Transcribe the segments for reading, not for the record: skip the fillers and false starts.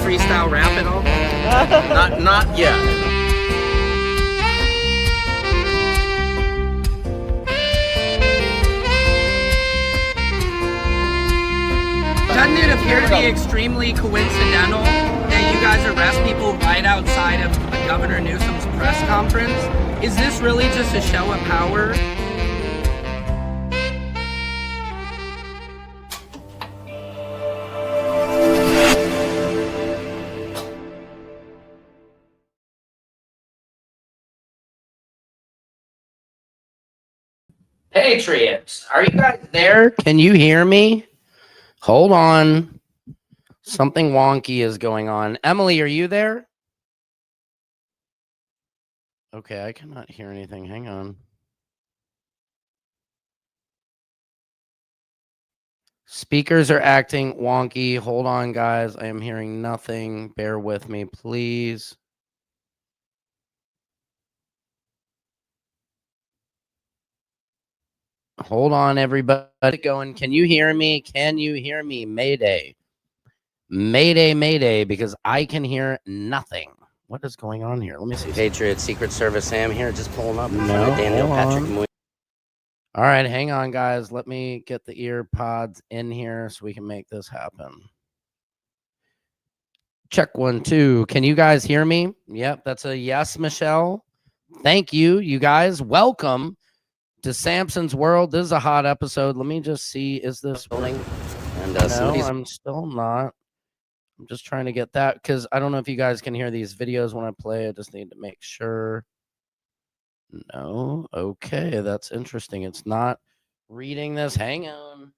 freestyle rap at all? Not yet. Doesn't it appear to be extremely coincidental that you guys arrest people right outside of Governor Newsom's press conference? Is this really just a show of power? Patriots, are you guys there? Can you hear me? Hold on. Something wonky is going on. Emily, are you there? Okay, I cannot hear anything. Hang on. Speakers are acting wonky. Hold on, guys. I am hearing nothing. Bear with me, please. Hold on, everybody. Going. Can you hear me? Can you hear me? Mayday. Mayday, mayday, because I can hear nothing. What is going on here? Let me see. Patriot Secret Service Sam here, just pulling up. No, Daniel Patrick Moy. All right, hang on, guys. Let me get the ear pods in here so we can make this happen. Check 1, 2. Can you guys hear me? Yep, that's a yes, Michelle. Thank you, you guys. Welcome to Samson's World. This is a hot episode. Let me just see. Is this rolling? And no, I'm still not. I'm just trying to get that because I don't know if you guys can hear these videos when I play. I just need to make sure. No. Okay, that's interesting. It's not reading this. Hang on.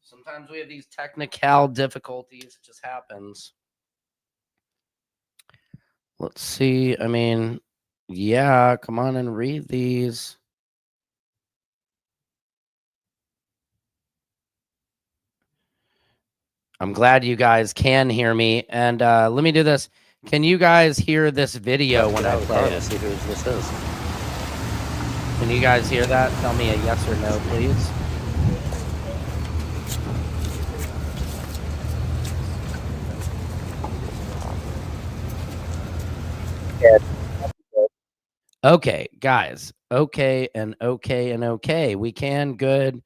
Sometimes we have these technical difficulties. It just happens. Let's see. I mean, yeah, come on and read these. I'm glad you guys can hear me. And let me do this. Can you guys hear this video when I play it? See who this is. Can you guys hear that? Tell me a yes or no, please. Okay, guys. Okay and okay and okay. We can. Good.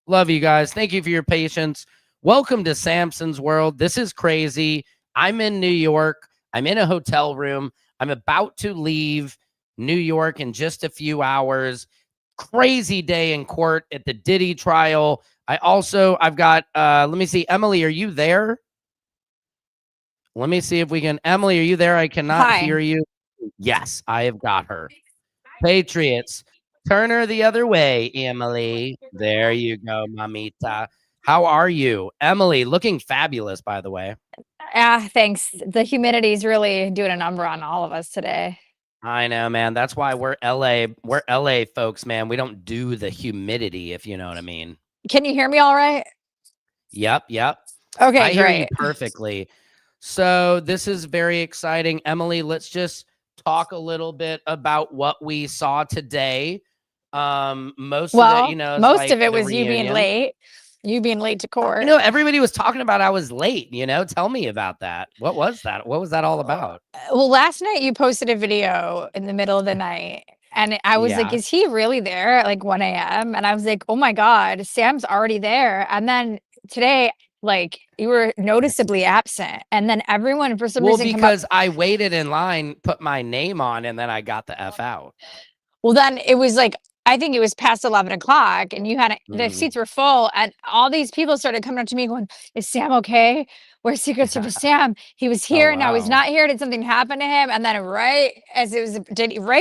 Love you guys. Thank you for your patience. Welcome to Samson's World. This is crazy. I'm in New York. I'm in a hotel room. I'm about to leave New York in just a few hours. Crazy day in court at the Diddy trial. I've got, let me see. Emily, are you there? Let me see if we can. Emily, are you there? I cannot hear you. Yes, I have got her. Patriots, turn her the other way, Emily. There you go, mamita. How are you? Emily, looking fabulous, by the way. Thanks. The humidity is really doing a number on all of us today. I know, man. That's why we're LA. We're LA folks, man. We don't do the humidity, if you know what I mean. Can you hear me all right? Yep. Okay, I hear great. you perfectly. So this is very exciting. Emily, let's just talk a little bit about what we saw today. Most of it was you being late. You being late to court. Everybody was talking about I was late, Tell me about that. What was that? What was that all about? Well, last night you posted a video in the middle of the night. And I was like, is he really there at like 1 a.m.? And I was like, oh my God, Sam's already there. And then today, like, you were noticeably absent. And then everyone, for some reason, because I waited in line, put my name on, and then I got the F out. Well, then it was like, I think it was past 11 o'clock and you had the seats were full and all these people started coming up to me going, is Sam okay? Where's Secret Service Sam? He was here. Now he's not here. Did something happen to him? And then right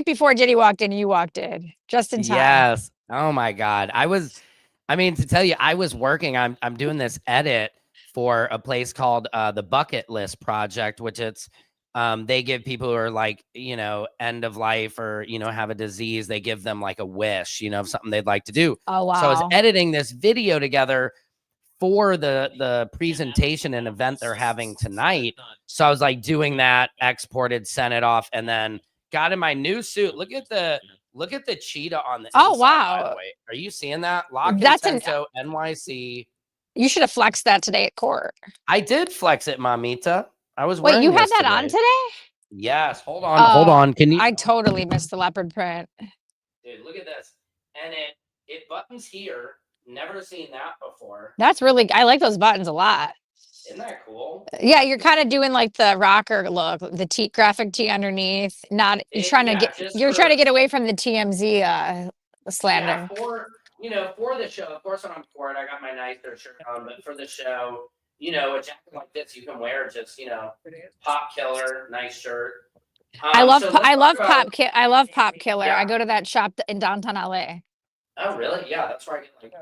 before Diddy walked in, you walked in just in time. Yes. Oh my God. To tell you, I was working. I'm doing this edit for a place called the Bucket List Project, which they give people who are like, end of life or, have a disease. They give them like a wish, of something they'd like to do. Oh, wow. So I was editing this video together for the presentation and event they're having tonight. So I was like doing that, exported, sent it off, and then got in my new suit. Look at the cheetah on the inside, wow. By the way. Are you seeing that? Lock NYC. You should have flexed that today at court. I did flex it, mamita. I was Wait, wearing you had this that on today? Yes. Hold on. Can you? I totally missed the leopard print. Dude, look at this. And it buttons here. Never seen that before. That's really, I like those buttons a lot. Isn't that cool? Yeah, you're kind of doing like the rocker look, the graphic tee underneath. Not you're trying to get away from the TMZ slander. Yeah, for the show. Of course, when I'm court, I got my nicer shirt on, but for the show, a jacket like this you can wear just, Pop Killer, nice shirt. I love Pop Killer. Yeah. I go to that shop in downtown LA. Oh, really? Yeah, that's where I get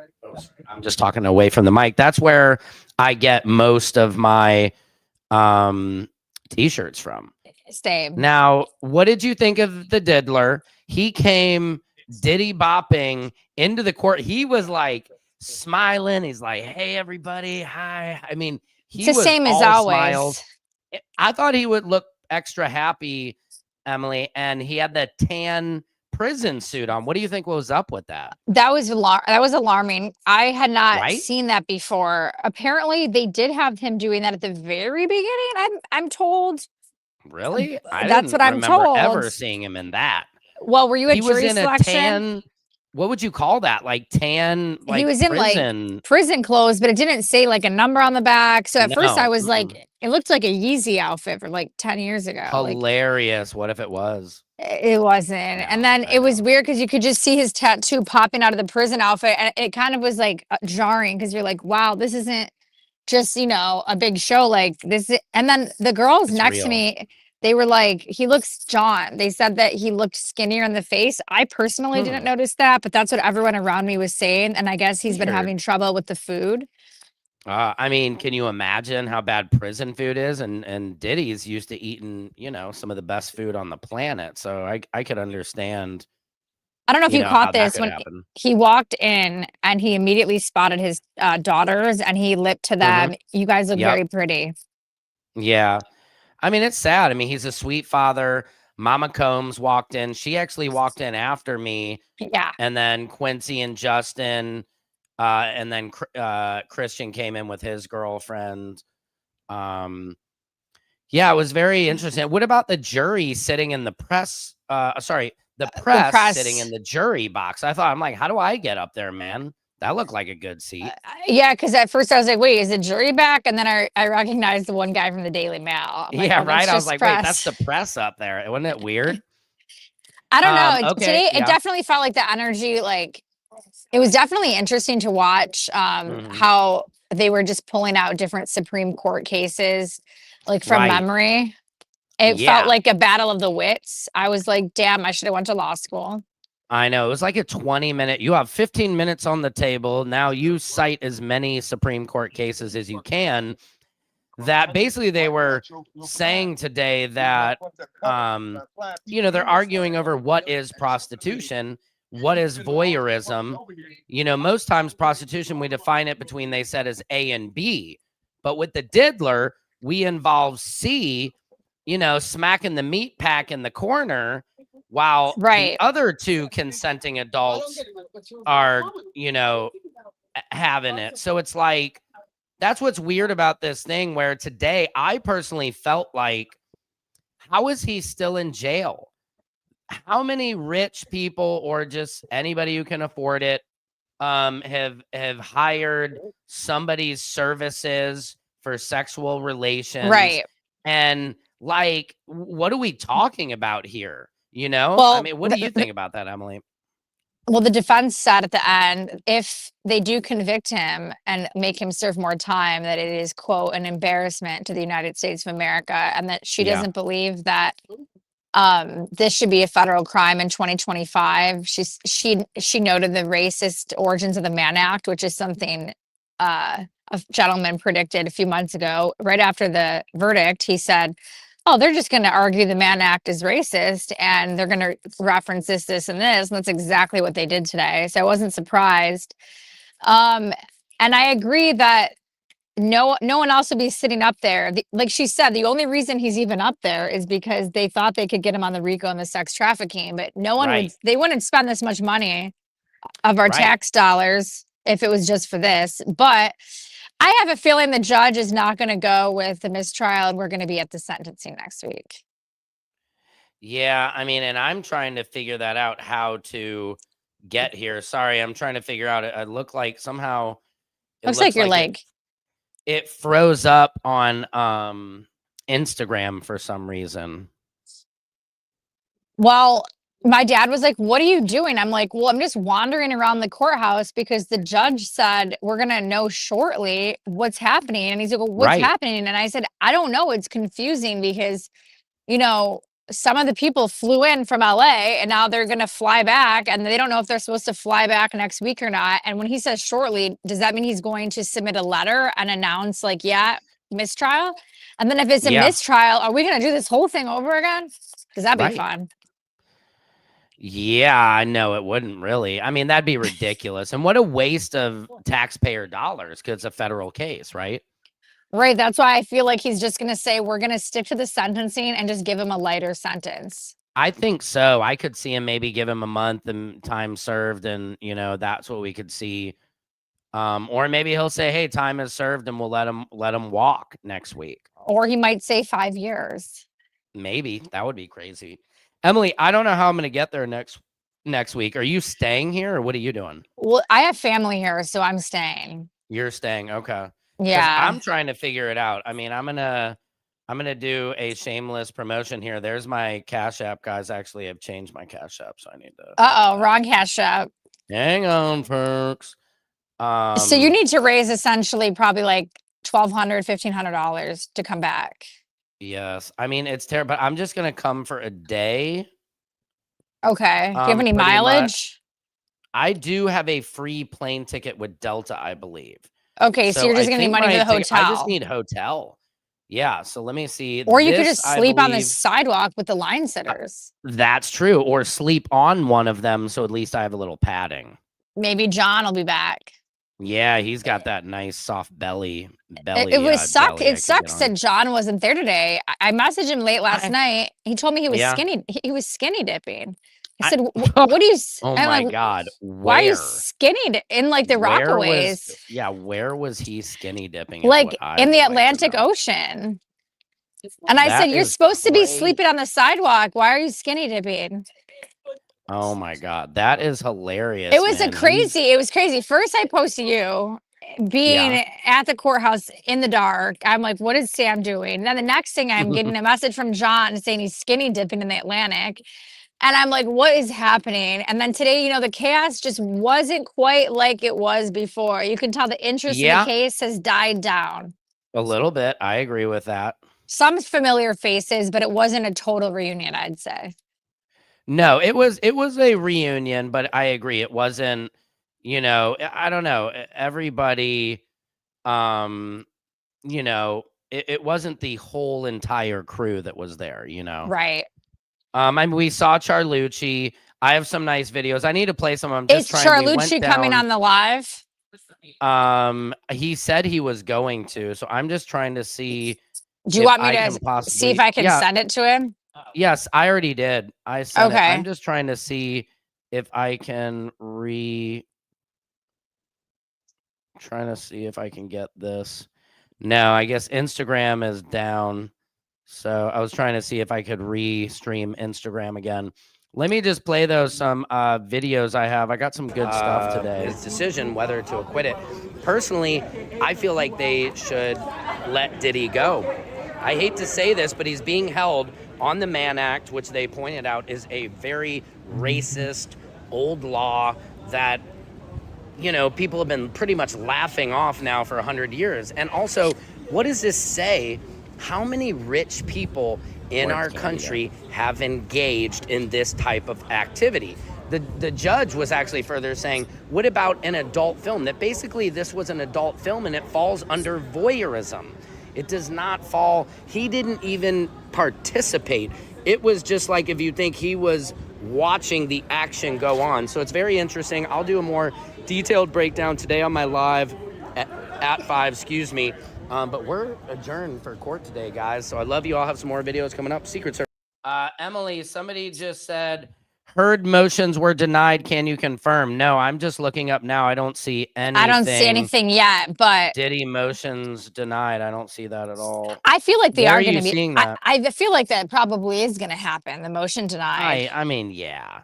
I'm just talking away from the mic. That's where I get most of my t-shirts from. Same. Now, what did you think of the diddler? He came diddy bopping into the court. He was like smiling. He's like, "Hey, everybody, hi." I mean, it's the same as always. Smiles. I thought he would look extra happy, Emily, and he had the tan prison suit on. What do you think was up with that? That was alarming. I had not seen that before. Apparently, they did have him doing that at the very beginning. I'm told. Really? That's what I'm told. Ever seeing him in that? Well, were you at jury selection? A tan, what would you call that? Like tan? Like he was in like prison clothes, but it didn't say like a number on the back. So at first I was like, it looked like a Yeezy outfit for like 10 years ago. Hilarious. What if it was? It wasn't. And then it was weird because you could just see his tattoo popping out of the prison outfit. And it kind of was like jarring because you're like, wow, this isn't just, a big show like this. And then the girls next to me, they were like, he looks John. They said that he looked skinnier in the face. I personally didn't notice that, but that's what everyone around me was saying. And I guess he's been having trouble with the food. I mean, can you imagine how bad prison food is? And Diddy's used to eating, some of the best food on the planet. So I could understand. I don't know if you caught this when he walked in and he immediately spotted his daughters and he lipped to them. You guys look very pretty. Yeah. I mean, it's sad. I mean, he's a sweet father. Mama Combs walked in. She actually walked in after me. Yeah. And then Quincy and Justin, and then Christian came in with his girlfriend. Yeah, it was very interesting. What about the jury sitting in the press? The press sitting in the jury box. I'm like, how do I get up there, man? That looked like a good seat. Yeah, because at first I was like, wait, is the jury back? And then I recognized the one guy from the Daily Mail. Like, yeah, right. I was like, wait, that's the press up there. Wasn't it weird? I don't know. Today, it definitely felt like the energy, like, it was definitely interesting to watch how they were just pulling out different Supreme Court cases, like from memory. It felt like a battle of the wits. I was like, damn, I should have went to law school. I know. It was like a 20-minute. You have 15 minutes on the table. Now you cite as many Supreme Court cases as you can. That basically they were saying today that, they're arguing over what is prostitution, what is voyeurism. Most times prostitution, we define it between, they said, as A and B. But with the diddler, we involve C, smacking the meat pack in the corner, while the other two consenting adults are, having it. So it's like, that's what's weird about this thing, where today I personally felt like, how is he still in jail? How many rich people or just anybody who can afford it have hired somebody's services for sexual relations? Right. And like, what are we talking about here? Well, I mean, what do you think about that, Emily? Well, the defense said at the end, if they do convict him and make him serve more time, that it is, quote, an embarrassment to the United States of America, and that she doesn't believe that this should be a federal crime in 2025. She noted the racist origins of the Mann Act, which is something a gentleman predicted a few months ago. Right after the verdict, he said, oh, they're just going to argue the Mann Act is racist and they're going to reference this, this, and this. And that's exactly what they did today. So I wasn't surprised. And I agree that no one else would be sitting up there. Like she said, the only reason he's even up there is because they thought they could get him on the RICO and the sex trafficking, but no one they wouldn't spend this much money of our tax dollars if it was just for this. But I have a feeling the judge is not going to go with the mistrial, and we're going to be at the sentencing next week. Yeah, I mean, and I'm trying to figure that out, how to get here. Sorry, I'm trying to figure out. It look like somehow it Looks like your leg. It froze up on Instagram for some reason. Well, my dad was like, "What are you doing?" I'm like, "Well, I'm just wandering around the courthouse because the judge said we're going to know shortly what's happening." And he's like, "Well, what's happening?" And I said, "I don't know. It's confusing because, you know, some of the people flew in from LA and now they're going to fly back and they don't know if they're supposed to fly back next week or not." And when he says shortly, does that mean he's going to submit a letter and announce like, yeah, mistrial? And then if it's a mistrial, are we going to do this whole thing over again? Because that'd be fun. Yeah, I know it wouldn't really. I mean, that'd be ridiculous. And what a waste of taxpayer dollars because it's a federal case, right? Right. That's why I feel like he's just going to say we're going to stick to the sentencing and just give him a lighter sentence. I think so. I could see him maybe give him a month and time served, and you know that's what we could see. Or maybe he'll say, "Hey, time is served," and we'll let him walk next week. Or he might say 5 years. Maybe that would be crazy. Emily, I don't know how I'm going to get there next week. Are you staying here or what are you doing? Well, I have family here, so I'm staying. You're staying. Okay. Yeah. I'm trying to figure it out. I mean, I'm going to do a shameless promotion here. There's my Cash App, guys. Actually, I've changed my Cash App, so I need to. Wrong Cash App. Hang on, folks. So you need to raise essentially probably like $1,200, $1,500 to come back. Yes. I mean, it's terrible, but I'm just going to come for a day. Okay. Do you have any mileage? I do have a free plane ticket with Delta, I believe. Okay. So you're just going to need money for the hotel. I just need hotel. Yeah. So let me see. Or you could just sleep on the sidewalk with the line sitters. That's true. Or sleep on one of them. So at least I have a little padding. Maybe John will be back. Yeah, he's got that nice soft belly. It sucks that John wasn't there today. I messaged him late last night. He told me he was skinny. He was skinny dipping. I said, "What do you?" Oh my God! Why are you skinny in like the Rockaways? Where was he skinny dipping? Like in the Atlantic Ocean. And I said, "You're supposed to be sleeping on the sidewalk. Why are you skinny dipping?" Oh my God, that is hilarious. It was It was crazy. First, I posted you being at the courthouse in the dark. I'm like, what is Sam doing? And then the next thing I'm getting a message from John saying he's skinny dipping in the Atlantic. And I'm like, what is happening? And then today, you know, the chaos just wasn't quite like it was before. You can tell the interest in the case has died down. A little bit. I agree with that. Some familiar faces, but it wasn't a total reunion, I'd say. No, it was a reunion, but I agree. It wasn't, you know, I don't know. Everybody, you know, it wasn't the whole entire crew that was there, you know? Right. I mean, we saw Charlucci. I have some nice videos. I need to play some of them. Is Charlucci coming on the live? He said he was going to, so I'm just trying to see. Do you want me to see if I can send it to him? Yes, I already did. I sent it. I'm just trying to see if I can trying to see if I can get this. No, I guess Instagram is down. So I was trying to see if I could re-stream Instagram again. Let me just play some videos I have. I got some good stuff today. His decision whether to acquit it. Personally, I feel like they should let Diddy go. I hate to say this, but he's being held on the Mann Act, which they pointed out is a very racist old law that, you know, people have been pretty much laughing off now for 100 years. And also, what does this say? How many rich people in our country have engaged in this type of activity? The judge was actually further saying, what about an adult film? That basically this was an adult film and it falls under voyeurism. It does not fall. He didn't even participate. It was just like if you think he was watching the action go on. So it's very interesting. I'll do a more detailed breakdown today on my live at 5, excuse me. But we're adjourned for court today, guys. So I love you all. Have some more videos coming up. Secret Service. Emily, somebody just said, Heard motions were denied. Can you confirm? No, I'm just looking up now. I don't see anything. I don't see anything yet, but Diddy motions denied. I don't see that at all. I feel like they Where are you going to be. seeing that? I feel like that probably is going to happen. The motion denied. I mean, yeah,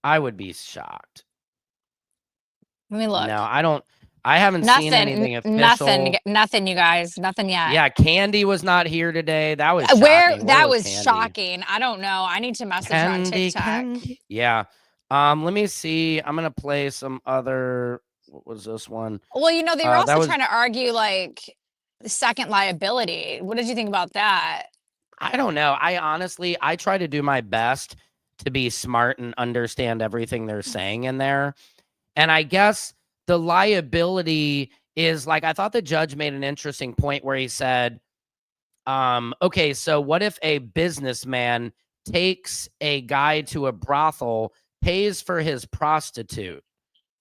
I would be shocked. Let me look. No, I haven't seen anything official. Nothing, you guys. Nothing yet. Yeah, Candy was not here today. That was shocking. That was shocking. I don't know. I need to message her on TikTok. Candy. Yeah. Let me see. I'm gonna play some other. What was this one? Well, you know, they were also trying to argue like the second liability. What did you think about that? I don't know. I try to do my best to be smart and understand everything they're saying in there. And I guess the liability is like, I thought the judge made an interesting point where he said, okay, so what if a businessman takes a guy to a brothel, pays for his prostitute?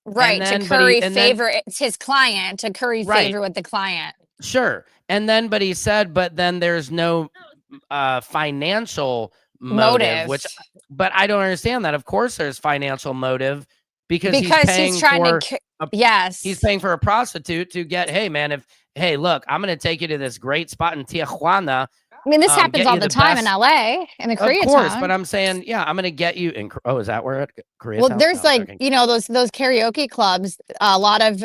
Right, to curry favor. It's his client, to curry favor with the client. Sure. And then, but he said, but then there's no financial motive, but I don't understand that. Of course there's financial motive because he's trying to he's paying for a prostitute to get, hey man, hey, look, I'm going to take you to this great spot in Tijuana. I mean, this happens all the time in LA, in the Koreatown. Of course, but I'm saying, yeah, I'm going to get you in. Oh, is that where it? Koreatown? Well, there's you know, those karaoke clubs. A lot of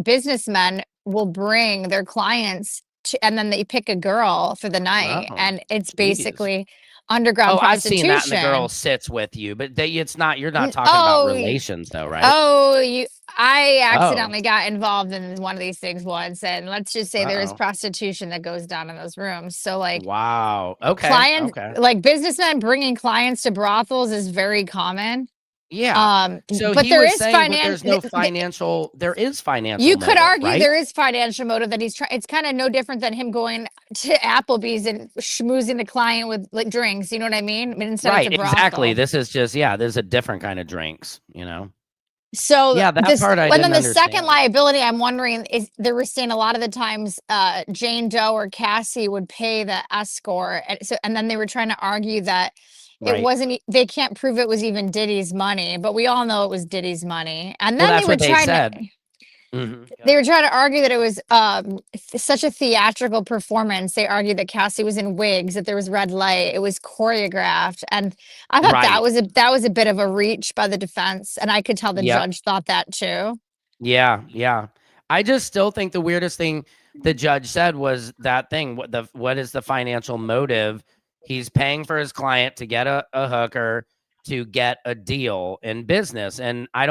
businessmen will bring their clients to, and then they pick a girl for the night, and it's basically underground prostitution. I've seen that, and the girl sits with you, but it's not. You're not talking about relations, though, right? I accidentally got involved in one of these things once, and let's just say there is prostitution that goes down in those rooms. So, like, wow, okay, like businessmen bringing clients to brothels is very common. Yeah. So but there is financial. There is financial. You could argue right? There is financial motive that he's trying. It's kind of no different than him going to Applebee's and schmoozing the client with like drinks. You know what I mean? Right. Exactly. This is just there's a different kind of drinks. You know. So yeah, that part I didn't then the understand. second liability, I'm wondering is they were saying a lot of the times Jane Doe or Cassie would pay the escort, and then they were trying to argue that. It wasn't. They can't prove it was even Diddy's money, but we all know it was Diddy's money. And then they were trying to. They were trying to argue that it was such a theatrical performance. They argued that Cassie was in wigs, that there was red light, it was choreographed, and I thought that was a bit of a reach by the defense, and I could tell the judge thought that too. Yeah. I just still think the weirdest thing the judge said was that thing. What is the financial motive? He's paying for his client to get a hooker to get a deal in business. And I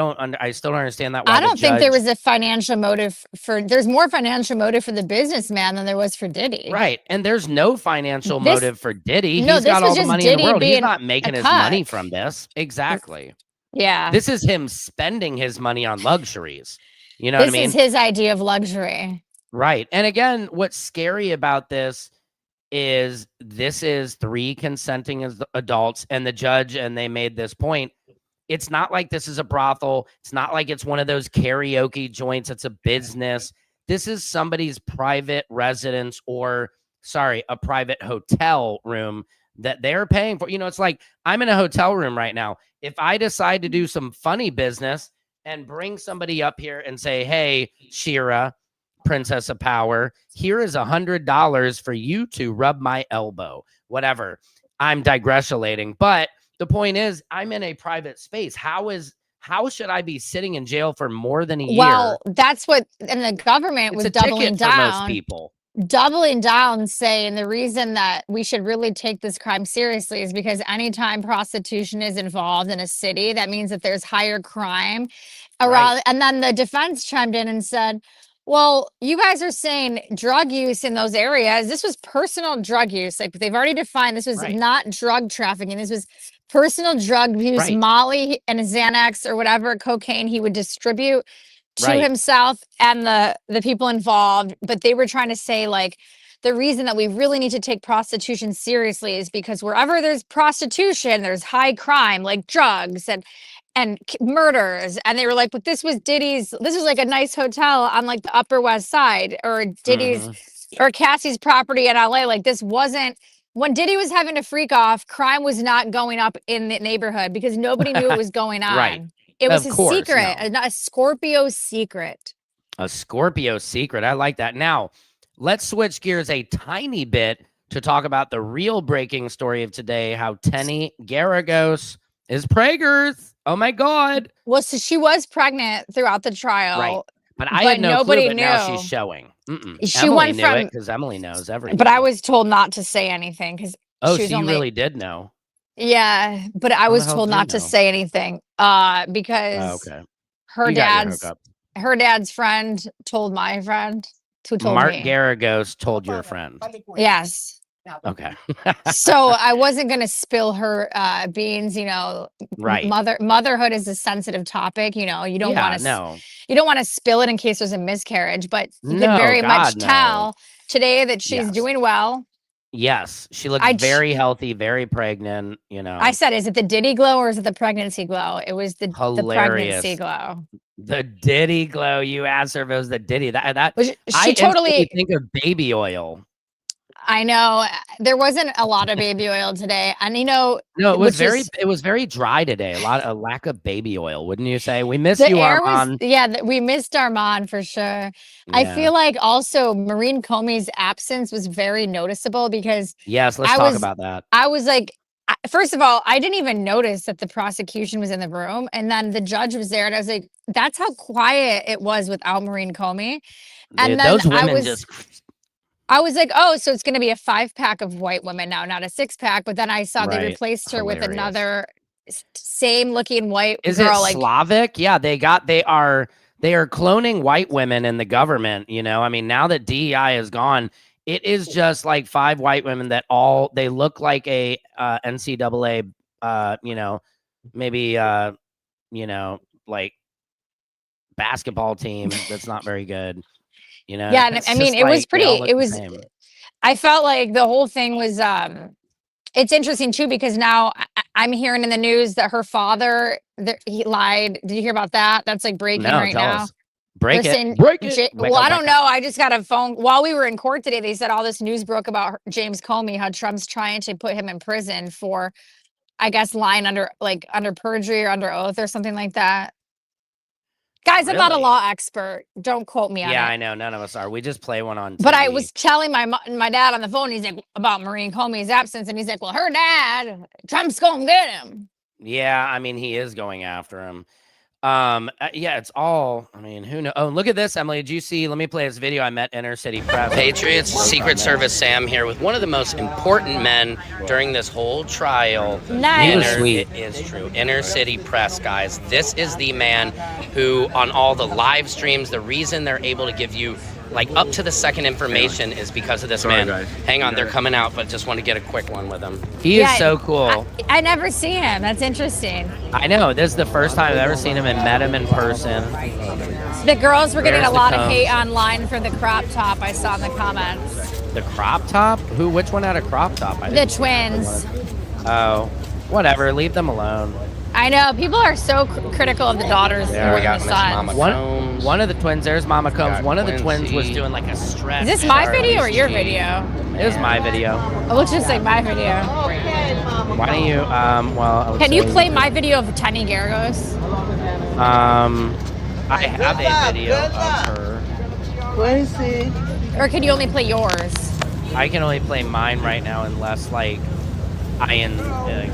still don't understand that. I don't think there was a financial motive there's more financial motive for the businessman than there was for Diddy. Right. And there's no financial motive for Diddy. He's got all the money in the world. He's not making his money from this. Exactly. Yeah. This is him spending his money on luxuries. You know what I mean? This is his idea of luxury. Right. And again, what's scary about this is 3 consenting adults, and the judge, and they made this point. It's not like this is a brothel. It's not like it's one of those karaoke joints. It's a business. This is somebody's private residence a private hotel room that they're paying for. You know, it's like I'm in a hotel room right now. If I decide to do some funny business and bring somebody up here and say, hey, Shira, Princess of Power, here is $100 for you to rub my elbow, whatever. I'm digressulating, but the point is I'm in a private space. How should I be sitting in jail for more than a year? Well, that's what, and the government was doubling down for most people. Doubling down, saying the reason that we should really take this crime seriously is because anytime prostitution is involved in a city, that means that there's higher crime around. Right. And then the defense chimed in and said, well, you guys are saying drug use in those areas. This was personal drug use. Like they've already defined this was not drug trafficking. This was personal drug use, Molly and Xanax or whatever, cocaine he would distribute to himself and the people involved. But they were trying to say like the reason that we really need to take prostitution seriously is because wherever there's prostitution, there's high crime like drugs and murders. And they were like, but this was like a nice hotel on like the Upper West Side, or Diddy's or Cassie's property in LA. Like this wasn't when Diddy was having a freak off, crime was not going up in the neighborhood because nobody knew it was going on. Right. It was Of a course, secret, no. a Scorpio secret. A Scorpio secret. I like that. Now, let's switch gears a tiny bit to talk about the real breaking story of today, how Tenny Garagos is preggers. Oh my God. Well, so she was pregnant throughout the trial. Right. But I had no nobody clue, but knew. now she's showing. She Emily went knew from, it because Emily knows everything. but I was told not to say anything because Oh, she was so you only, really did know. yeah, but I How the was hell told did you not to know? say anything Oh, because okay. her You got your dad's hookup. her dad's friend told my friend who told Mark me. Garagos told your friend. Yes. Okay. So I wasn't gonna spill her beans, you know. Right. Motherhood is a sensitive topic, you know. You don't want to no. you don't want to spill it in case there's a miscarriage, but you No, could very much God, no. tell today that she's Yes. doing well. Yes, she looks very healthy, very pregnant, you know. I said, is it the Diddy glow or is it the pregnancy glow? It was the pregnancy glow. The Diddy glow. You asked her if it was the Diddy. She I totally think of baby oil. I know there wasn't a lot of baby oil today, and you know, no, it was very dry today. A lack of baby oil, wouldn't you say? We missed you, Armand. We missed Armand for sure. Yeah. I feel like also Maureen Comey's absence was very noticeable because yes, let's talk about that. I was like, first of all, I didn't even notice that the prosecution was in the room, and then the judge was there, and I was like, that's how quiet it was without Maureen Comey. And Dude, then those women I was like, oh, so it's going to be a 5-pack of white women now, not a 6-pack. But then I saw they replaced her with another same looking white girl. Is it Slavic? Yeah, they are cloning white women in the government. You know, I mean, now that DEI is gone, it is just like 5 white women that they look like a NCAA, you know, maybe you know, like basketball team that's not very good. You know, yeah, I mean, it was pretty. It was. I felt like the whole thing was. It's interesting too because now I'm hearing in the news that her father he lied. Did you hear about that? That's like breaking right now. Break it. Well, I don't know. I just got a phone while we were in court today. They said all this news broke about James Comey, how Trump's trying to put him in prison for, I guess, lying under perjury or under oath or something like that. Guys, I'm not a law expert. Don't quote me on it. Yeah, I know. None of us are. We just play one on TV. But I was telling my dad on the phone, he's like, about Maureen Comey's absence, and he's like, well, her dad, Trump's going to get him. Yeah, I mean, he is going after him. Yeah, it's all, I mean, who knows? Oh, look at this, Emily. Did you see? Let me play this video. I met Inner City Press. Patriots, Secret Service Sam here with one of the most important men during this whole trial. Nice. It is true. Inner City Press, guys. This is the man who, on all the live streams, the reason they're able to give you like up to the second information is because of this man. Guys. Hang on, they're coming out, but just want to get a quick one with him. He is so cool. I never see him. That's interesting. I know. This is the first time I've ever seen him and met him in person. The girls were getting a lot of hate online for the crop top. I saw in the comments. The crop top? Which one had a crop top? The twins. Oh, whatever. Leave them alone. I know. People are so critical of the daughters more than the sons. One of the twins, there's Mama Combs. One of the twins was doing like a stretch. Is this my video or your video? It is my video. It looks just like my video. Why don't you, well... Can you play my video of Tenny Garagos? I have a video of her. Where is he? Or can you only play yours? I can only play mine right now unless, like, I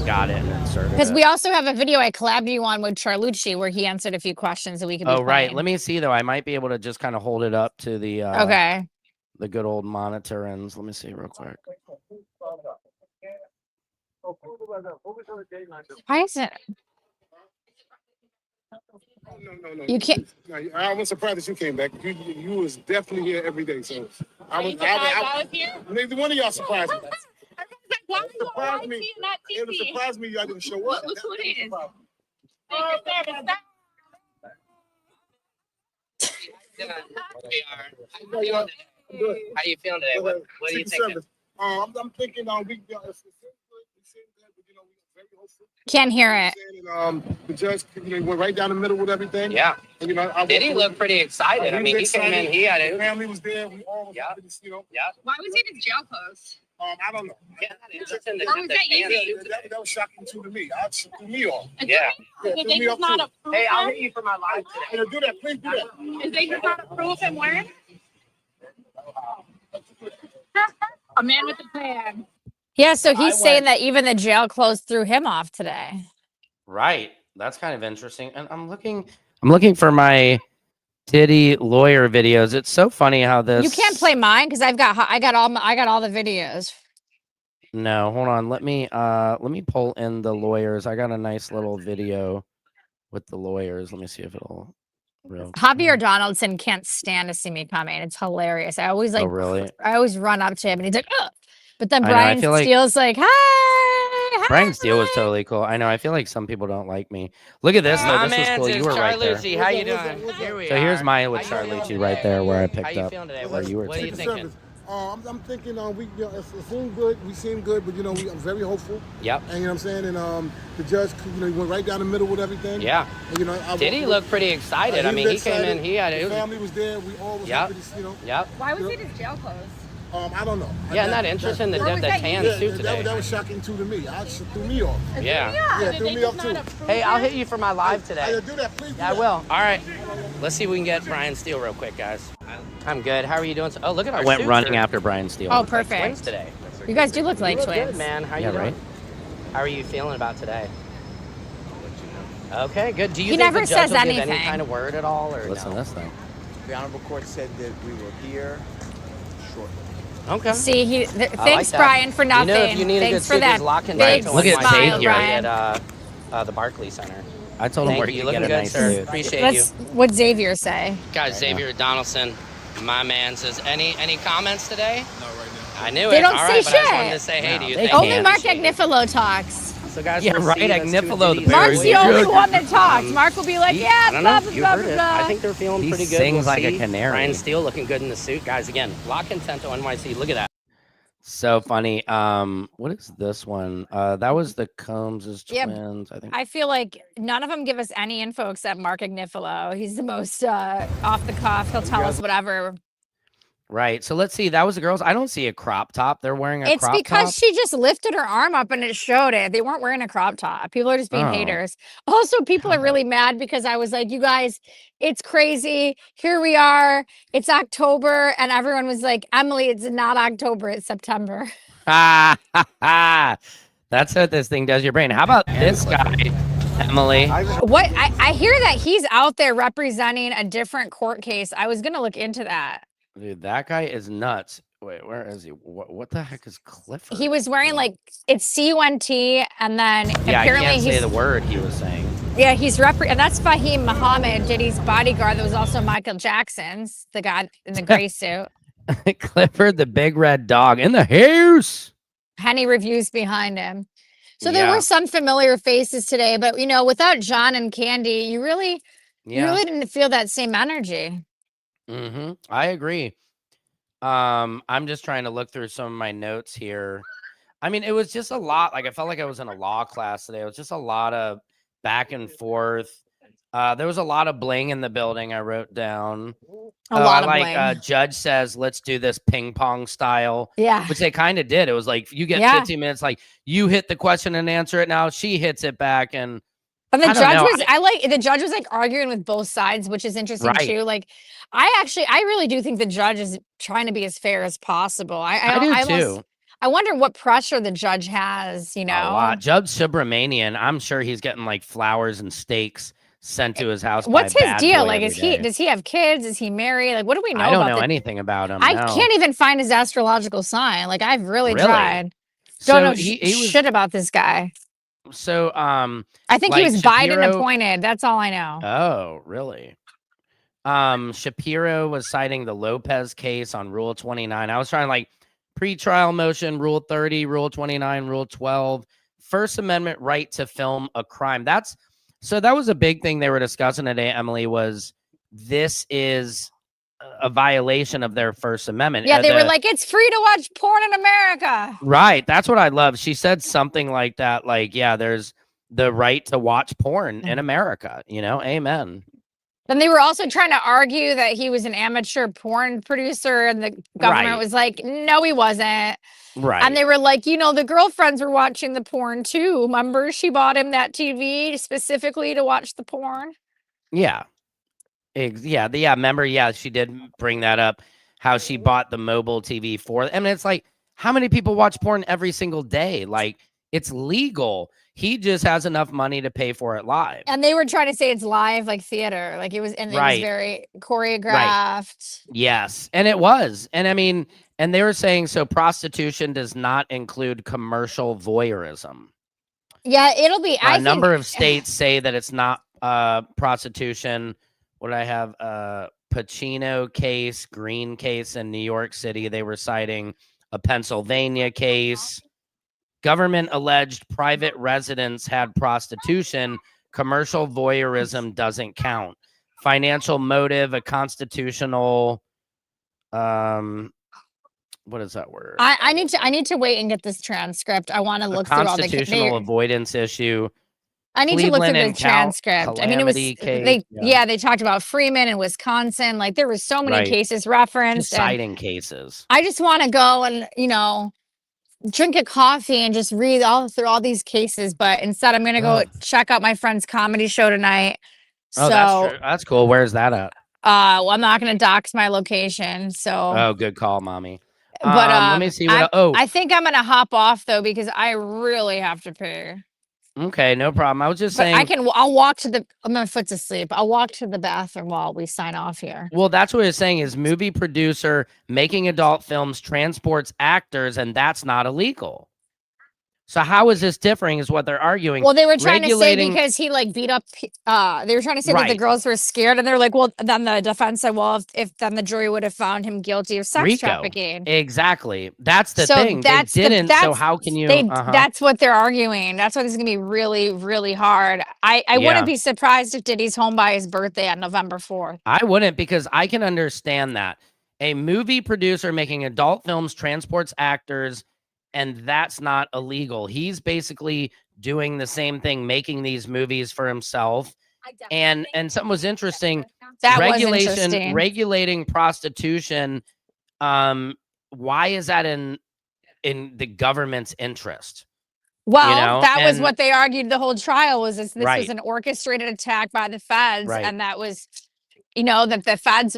got it and inserted it. Because we also have a video I collabed you on with Charlucci where he answered a few questions that we can be playing. Right. Let me see, though. I might be able to just kind of hold it up to the... okay. The good old monitor ends. Let me see real quick. Why is it? No. You can't. No, I was surprised that you came back. You was definitely here every day. So I was here. Neither one of y'all surprised me. Why are you on TV, not TV? It surprised me y'all didn't show up. Look who it is. How you feeling today? What are you thinking? I'm thinking Can't hear it. The judge went right down the middle with everything. Yeah. And, Did he look pretty excited? I mean, he came in, he had it. The family was there. We all was, Yeah. Yeah. Why was he in his jail clothes? I don't know. Or was that you? That was shocking too to me. Threw me off. Yeah. Yeah, Did threw they me just off not too. approve Hey, I'll him? hit you for my live today. Yeah, do that. Please do that. Did they just not approve him wearing it? A man with a plan. Yeah, so he's I saying went- that even the jail clothes threw him off today. Right. That's kind of interesting. And I'm looking for my Diddy lawyer videos. It's so funny how this. You can't play mine because I got all the videos. No, hold on. Let me pull in the lawyers. I got a nice little video with the lawyers. Let me see if it'll real Javier quick. Donaldson can't stand to see me coming. It's hilarious. I always Oh, really? I always run up to him and he's like, ugh. But then I know, I Brian feel like- Steele's like, hi. Brian Steele was totally cool. I know. I feel like some people don't like me. Look at this though. My This was man's cool. is You were right there. Charlucci. How you What's up, doing? what's up? Here we So here's are. mine with How you feeling Charlucci right today? there, where I How picked you up feeling today? where you were What are you taking. thinking? I'm thinking we it seemed good. We seem good, but I'm very hopeful. Yep. And you know what I'm saying? And the judge, he went right down the middle with everything. Yeah. And, Diddy looked pretty excited. I mean, he came in. He had the it. Was, family was there. We all was Yep. happy to, yep. Why was it his jail clothes? I don't know. Yeah, isn't that interesting? The was that tan Yeah, suit today. that was shocking too to me. I threw me off. Yeah. Yeah, Did threw they me just off too. not approve Hey, I'll him? hit you for my live today. Do that, please. Yeah, I will. All right. Let's see if we can get Brian Steele real quick, guys. I'm good. How are you doing? Oh, look at our I went suits running are after Brian Steele. Oh, twins perfect. today. You guys do look like You look twins. good, man. How Yeah, you doing? right? How are you feeling about today? Okay, good. Do you He think never the judge says will give any anything. kind of word at all, or Listen to no? this thing. The Honorable Court said that we will hear shortly. Okay. See, I thanks, like that. Brian, for nothing. You know, if you need Thanks a for good that suit, lock in big Look at smile, Xavier. Brian. at the Barclays Center. I told him Thank where you. you Looking get a good, nice sir. suit. Appreciate you. What Xavier say? Guys, Xavier Donaldson, my man, says any comments today? Not right now. I knew They it. don't All say right, but I just shit. wanted to say hey No, to you. they Thank can't. you. Only Mark Appreciate it. Agnifilo talks. So guys, Yeah, we'll right, see. That's two Agnifilo, the Diddy's. Very Mark's the good. only one that talks. Mark will be like, I yeah, don't blah, know. blah, You blah, heard it. blah. I think they're feeling He pretty good. sings We'll like a see. canary. Brian Steele looking good in the suit. Guys, again, lock Contento NYC. Look at that. So funny. What is this one? That was the Combs' Yeah, twins, I think. I feel like none of them give us any info except Mark Agnifilo. He's the most off the cuff. He'll tell us whatever. Right. So let's see. That was the girls. I don't see a crop top. They're wearing a It's crop because top. she just lifted her arm up and it showed it. They weren't wearing a crop top. People are just being Oh. haters. Also, people are God. really mad because I was like, you guys, it's crazy. Here we are. It's October. And everyone was like, Emily, it's not October. It's September. Ha ha ha. That's what this thing does to your brain. How about this guy, Emily? What? I hear that he's out there representing a different court case. I was going to look into that. Dude, that guy is nuts. Wait, where is he? What the heck is Clifford? He was wearing like, it's C1T. And then Yeah, I apparently can't say he's, the word he was saying. yeah, he's and that's Fahim Muhammad, Diddy's bodyguard. That was also Michael Jackson's, the guy in the gray suit. Clifford, the big red dog in the house. Henny reviews behind him. So there Yeah. were some familiar faces today, but without John and Candy, you really didn't feel that same energy. I agree. I'm just trying to look through some of my notes here. I mean, it was just a lot. Like I felt like I was in a law class today. It was just a lot of back and forth. There was a lot of bling in the building. I wrote down. A lot of like bling. Judge says, let's do this ping pong style, Yeah. which they kind of did. It was like you get Yeah. 15 minutes, like you hit the question and answer it. Now she hits it back, and And the I don't judge know. was the judge was like arguing with both sides, which is interesting Right. too. Like I really do think the judge is trying to be as fair as possible. I do too. I wonder what pressure the judge has, A lot. Judge Subramanian, I'm sure he's getting like flowers and steaks sent to his house. What's by his Bad deal? Boy Like, every day. does he have kids? Is he married? Like, what do we know I don't about know anything about him. I no. can't even find his astrological sign. Like, I've really Really? tried. So Don't know he was shit about this guy. so I think he like was Biden Shapiro- appointed. That's all I know. Oh, really? Shapiro was citing the Lopez case on Rule 29. I was trying like pretrial motion, Rule 30, Rule 29, Rule 12, First Amendment right to film a crime. That was a big thing they were discussing today, Emily, was this is a violation of their First Amendment. Yeah, they were like, it's free to watch porn in America. Right. That's what I love. She said something like that. Like, yeah, there's the right to watch porn in America. Amen. Then they were also trying to argue that he was an amateur porn producer, and the government Right. was like, no, he wasn't. Right. And they were like, you know, the girlfriends were watching the porn too. Remember, she bought him that TV specifically to watch the porn. Yeah. Yeah. Remember, she did bring that up, how she bought the mobile TV for. I mean, it's like, how many people watch porn every single day? Like, it's legal. He just has enough money to pay for it live. And they were trying to say it's live, like theater. Like it was, and it was very choreographed. Yes. And it was. And I mean, and they were saying, so prostitution does not include commercial voyeurism. Yeah, it'll be. A number of states say that it's not prostitution. What did I have? Pacino case, Green case in New York City. They were citing a Pennsylvania case. Government alleged private residents had prostitution. Commercial voyeurism doesn't count. Financial motive, a constitutional. What is that word? I need to wait and get this transcript. I want to look through all the constitutional avoidance issue. I need to look through the transcript. I mean, it was case, they talked about Freeman and Wisconsin. Like there was so many cases referenced. Just citing cases. I just want to go and, you know, drink a coffee and just read through all these cases, but instead I'm gonna go check out my friend's comedy show tonight. Oh, that's true. That's cool. Where's that at? Well, I'm not gonna dox my location. So oh, good call, mommy. But let me see what I think I'm gonna hop off though because I really have to pay. Okay, no problem. I was just saying I'll walk to my foot's asleep. I'll walk to the bathroom while we sign off here. Well, that's what it's saying is movie producer making adult films transports actors, and that's not illegal. So how is this differing is what they're arguing. Well, they were trying to say because he like beat up, they were trying to say that the girls were scared, and they're like, well, then the defense said, well, if then the jury would have found him guilty of sex trafficking. Exactly. That's the thing. They didn't, so how can you? That's what they're arguing. That's why this is going to be really, really hard. I wouldn't be surprised if Diddy's home by his birthday on November 4th. I wouldn't, because I can understand that. A movie producer making adult films transports actors, and that's not illegal. He's basically doing the same thing, making these movies for himself. And something was interesting. Regulating prostitution. Why is that in the government's interest? Well, you know? That was what they argued the whole trial was. This was an orchestrated attack by the feds, and that was. You know, that the feds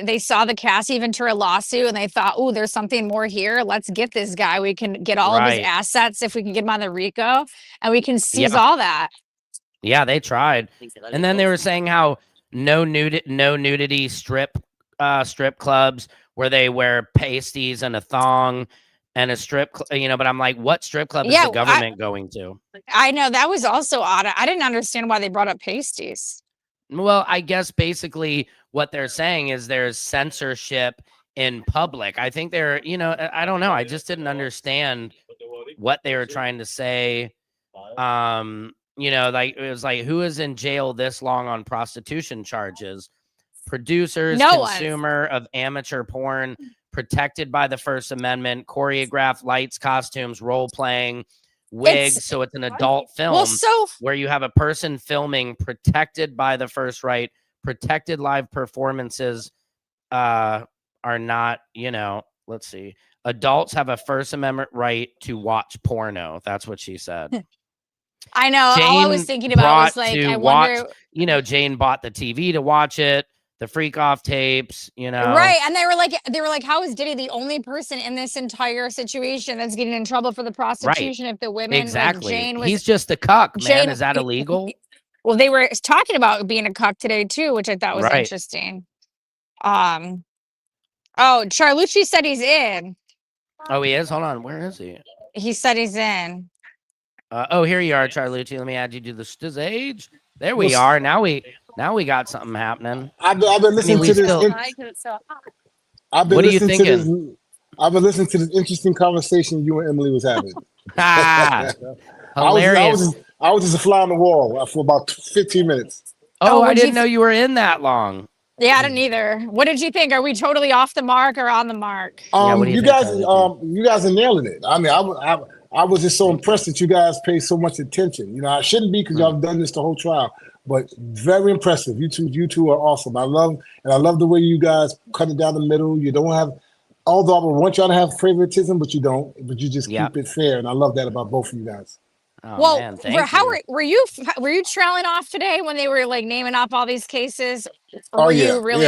they saw the Cassie Ventura lawsuit and they thought, oh, there's something more here. Let's get this guy. We can get all of his assets if we can get him on the RICO, and we can seize all that. Yeah, they tried. And then they were saying how no nudity strip clubs where they wear pasties and a thong and a strip, you know, but I'm like, what strip club is the government going to? I know that was also odd. I didn't understand why they brought up pasties. Well, I guess basically what they're saying is there's censorship in public. I think they're, you know, I don't know. I just didn't understand what they were trying to say. You know, like it was like, who is in jail this long on prostitution charges? Producers, consumer of amateur porn, protected by the First Amendment, choreographed lights, costumes, role playing. Wigs, so it's an adult film where you have a person filming, protected by the first right. Protected live performances are not, you know, let's see. Adults have a First Amendment right to watch porno. That's what she said. I know. All I was thinking about was like, I wonder. You know, Jane bought the TV to watch it. The freak off tapes, you know. Right. And they were like, how is Diddy the only person in this entire situation that's getting in trouble for the prostitution if the women like Jane was, he's just a cuck, man. Is that illegal? Well, they were talking about being a cuck today too, which I thought was interesting. Oh, Charlucci said he's in. Oh, he is? Hold on. Where is he? He said he's in. Oh, here you are, Charlucci. Let me add you to the stage. There we are. Now we got something happening. I've been listening to this. I've been listening to this interesting conversation you and Emily was having. Hilarious. I was just a fly on the wall for about 15 minutes. Oh, I didn't know you were in that long. Yeah, I didn't either. What did you think? Are we totally off the mark or on the mark? You guys are nailing it. I mean, I was just so impressed that you guys pay so much attention. You know, I shouldn't be because y'all done this the whole trial. but very impressive. You two are awesome. I love the way you guys cut it down the middle. You don't have, although I would want y'all to have favoritism, but you don't. But you just keep it fair, and I love that about both of you guys. Oh, well, man, thank you. you. Were you trailing off today when they were like naming off all these cases? Or Oh were yeah, you really?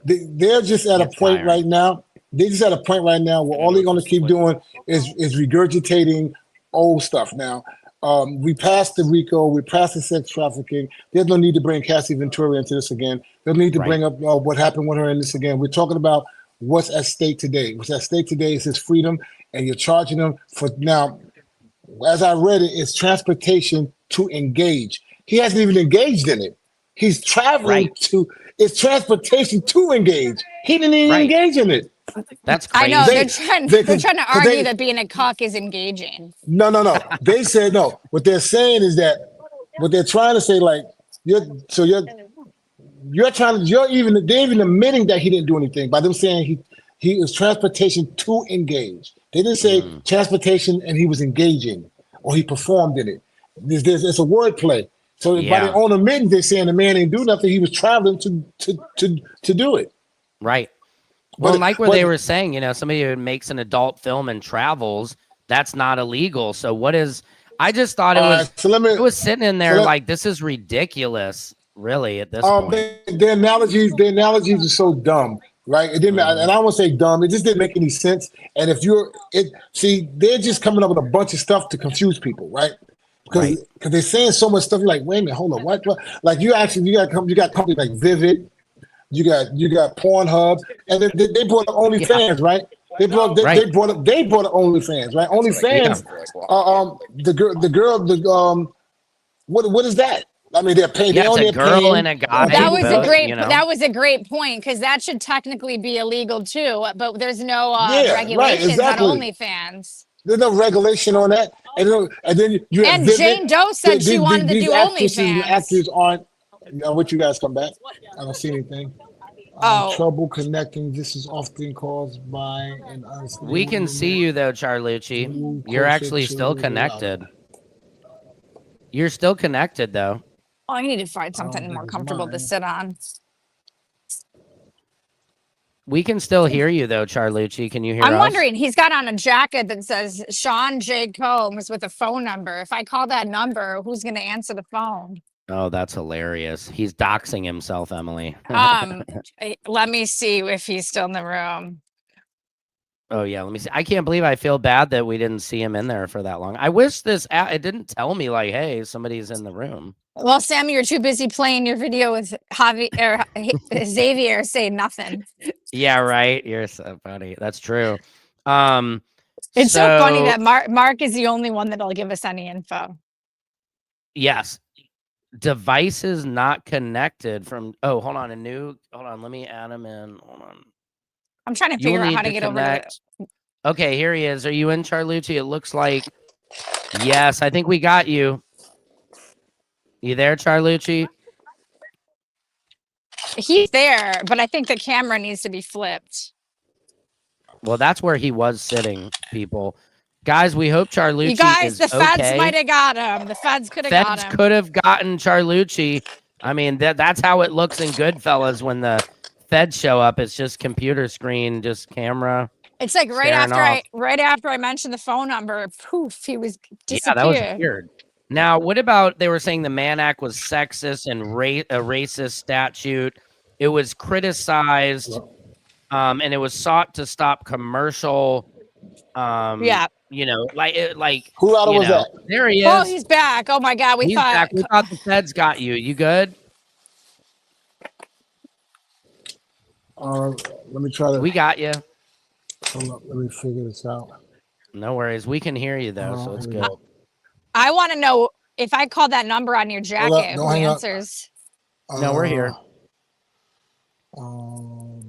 They're just at a point right now. They're just at a point right now where all they're going to keep doing is regurgitating old stuff. Now, we passed the RICO, we passed the sex trafficking. There's no need to bring Cassie Ventura into this again. There's no need to bring up what happened with her in this again. We're talking about what's at stake today. What's at stake today is his freedom, and you're charging him for now. As I read it, it's transportation to engage. He hasn't even engaged in it. He's traveling to. It's transportation to engage. He didn't even engage in it. That's crazy. I know they're trying to argue that being a cuck is engaging. No. They said no. What they're saying is that what they're trying to say, like they're even admitting that he didn't do anything by them saying he was transportation to engage. They didn't say transportation and he was engaging or he performed in it. It's a wordplay. So by their own admittance, they're saying the man didn't do nothing. He was traveling to do it. Right. Well, they were saying, somebody who makes an adult film and travels, that's not illegal. So what is? I just thought it was. It was sitting in there like this is ridiculous. Really, at this point, the analogies are so dumb. Right, it didn't, and I won't say dumb. It just didn't make any sense. And if they're just coming up with a bunch of stuff to confuse people, right? Because they're saying so much stuff. You're like, wait a minute, hold on, what? Like you got companies like Vivid, you got Pornhub, and they brought up OnlyFans, right? They brought up OnlyFans, right? OnlyFans, what is that? I mean, they're paying. Yeah, it's a girl and a guy. That was a great point because that should technically be illegal too. But there's no regulations on OnlyFans. There's no regulation on that, and then you have Jane Doe said she wanted to do OnlyFans. Actors aren't. What you guys come back? I don't see anything. Trouble connecting. This is often caused by an unstable. We can see you though, Charlucci. You're actually still connected. You're still connected though. Oh, I need to find something more comfortable to sit on. We can still hear you though, Charlucci. Can you hear us? I'm wondering, he's got on a jacket that says Sean J. Combs with a phone number. If I call that number, who's going to answer the phone? Oh, that's hilarious. He's doxing himself, Emily. Let me see if he's still in the room. Oh, yeah. Let me see. I can't believe I feel bad that we didn't see him in there for that long. I wish it didn't tell me like, hey, somebody's in the room. Well, Sam, you're too busy playing your video with Xavier saying nothing. Yeah, right. You're so funny. That's true. It's so funny that Mark is the only one that'll give us any info. Yes. Devices not connected from. Oh, hold on. Hold on. Let me add him in. Hold on. I'm trying to figure out how to get over to it. Okay, here he is. Are you in, Charlucci? It looks like. Yes, I think we got you. You there, Charlucci? He's there, but I think the camera needs to be flipped. Well, that's where he was sitting, people. Guys, we hope Charlucci You guys, the feds okay. might have got him. The feds could have got him. Feds could have gotten Charlucci. I mean, that's how it looks in Goodfellas when the feds show up. It's just computer screen, just camera. It's like right after I mentioned the phone number, poof, he was disappeared. Yeah, that was weird. Now, what about they were saying the Mann Act was sexist and a racist statute? It was criticized, and it was sought to stop commercial. Like who out was that? There he is. Oh, he's back. Oh my God, we thought the feds got you. You good? Let me try to. We got you. Hold up, let me figure this out. No worries. We can hear you though, so it's good. I want to know if I call that number on your jacket, who answers? No, we're here. Hold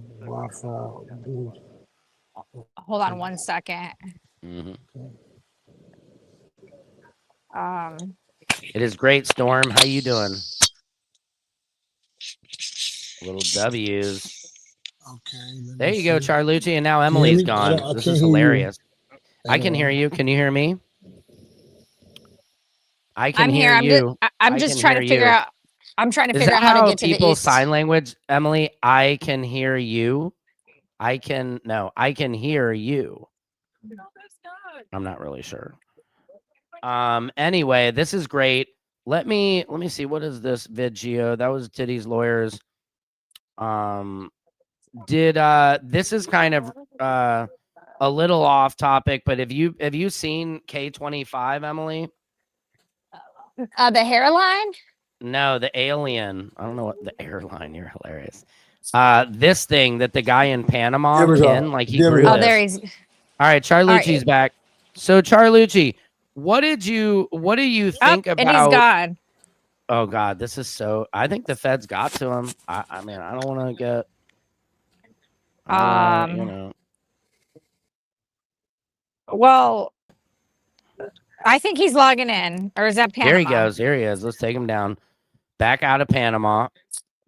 on 1 second. It is great, Storm. How you doing? Little W's. Okay. There you go, Charlucci, and now Emily's gone. This is hilarious. I can hear you. Can you hear me? I can I'm hear here. you. I'm just trying to figure out. I'm trying to figure out how to get to the east. Sign language, Emily? I can hear you. I can hear you. No, that's not. I'm not really sure. Anyway, this is great. Let me see. What is this video? That was Diddy's lawyers. This is kind of a little off topic, but have you seen K25, Emily? The hairline? No, the alien. I don't know what the airline. You're hilarious. This thing that the guy in Panama like he grew. Oh, there he's. All right, Charlucci's back. So Charlucci, what do you think about? And he's gone. Oh God, this is so. I think the feds got to him. I mean, I don't want to get. You know. Well, I think he's logging in, or is that Panama? There he goes. Here he is. Let's take him down. Back out of Panama.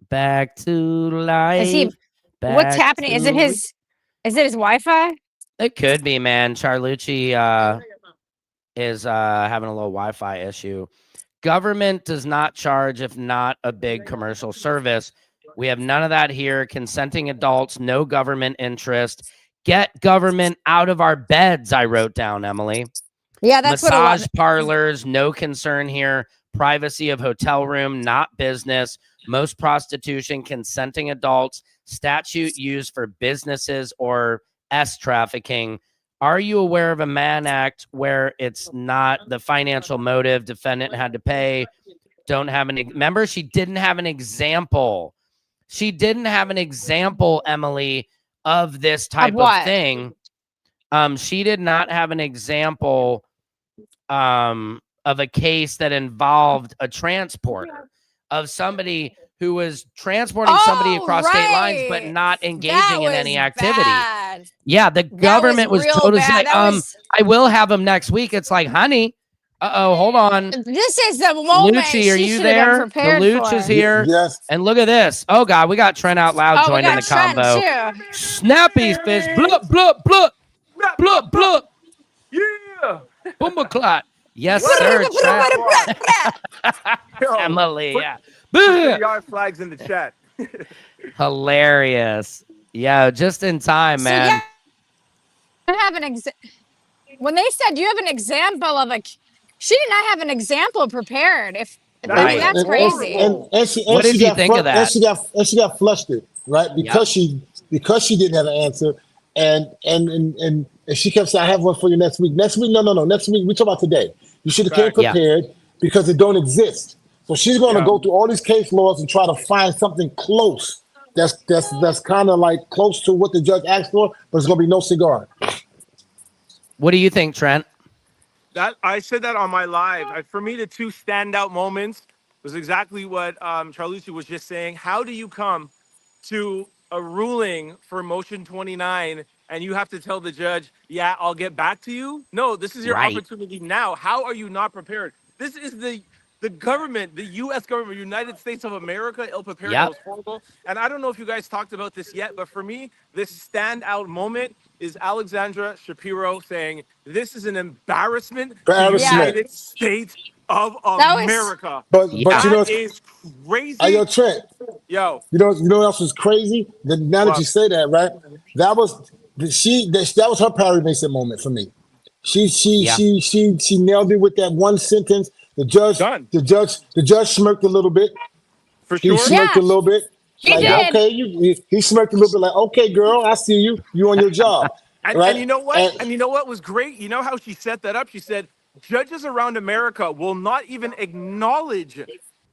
Back to life. Is he? What's happening? Is it his Wi-Fi? It could be, man. Charlucci is having a little Wi-Fi issue. Government does not charge if not a big commercial service. We have none of that here. Consenting adults, no government interest. Get government out of our beds, I wrote down, Emily. Yeah, that's massage parlors, no concern here. Privacy of hotel room, not business. Most prostitution, consenting adults. Statute used for businesses or trafficking. Are you aware of a Mann Act where it's not the financial motive? Defendant had to pay. Don't have an. Remember, she didn't have an example. She didn't have an example, Emily, of this type of thing. She did not have an example of a case that involved a transporter of somebody who was transporting somebody across state lines, but not engaging in any activity. Bad. Yeah, the government was totally like, I will have them next week. It's like, honey, hold on. This is the moment. Lucci, are you there? The Luch is here. Yes. And look at this. Oh God, we got Trent Out Loud joining the combo. Snappy fish. Blup, blup, blup. Blup, blup. Yeah. Boomba clot. Yes, sir. Emily, yeah. Put your flags in the chat. Hilarious. Yeah, just in time, man. So I have when they said, do you have an example of she did not have an example prepared. That's crazy. What did you think of that? And she got flustered, right? Because she didn't have an answer. And she kept saying, I have one for you next week. Next week, no. Next week, we talk about today. You should have came prepared because it don't exist. So she's going to go through all these case laws and try to find something close. That's kind of like close to what the judge asked for, but it's going to be no cigar. What do you think, Trent? That I said that on my live. For me, the two standout moments was exactly what Charlucci was just saying. How do you come to a ruling for motion 29 and you have to tell the judge, yeah, I'll get back to you? No, this is your opportunity now. How are you not prepared? This is the government, the U.S. government, United States of America, ill-prepared. That was horrible. And I don't know if you guys talked about this yet, but for me, this standout moment is Alexandra Shapiro saying, this is an embarrassment to the United States of America. But you know, is crazy. Yo, Trent. Yo. You know what else was crazy? Now that you say that, right? That was her Perry Mason moment for me. She nailed it with that one sentence. The judge smirked a little bit. For sure. He smirked a little bit. He smirked a little bit like, okay, girl, I see you. You on your job. And you know what? And you know what was great? You know how she set that up? She said, judges around America will not even acknowledge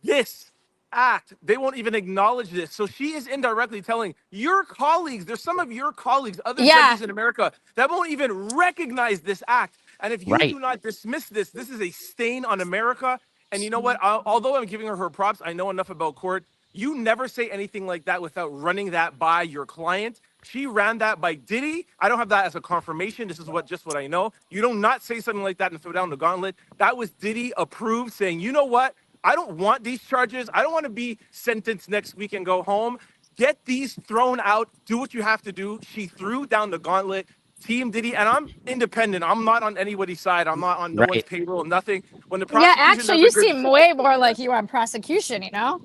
this act. They won't even acknowledge this. So she is indirectly telling your colleagues, there's some of your colleagues, other judges in America, that won't even recognize this act. And if you do not dismiss this, this is a stain on America. And you know what? Although I'm giving her props, I know enough about court. You never say anything like that without running that by your client. She ran that by Diddy. I don't have that as a confirmation. This is just what I know. You do not say something like that and throw down the gauntlet. That was Diddy approved, saying, you know what? I don't want these charges. I don't want to be sentenced next week and go home. Get these thrown out. Do what you have to do. She threw down the gauntlet. Team Diddy, and I'm independent. I'm not on anybody's side. I'm not on no one's payroll. Nothing. When the yeah, prosecution actually, you seem way more like you on prosecution. You know.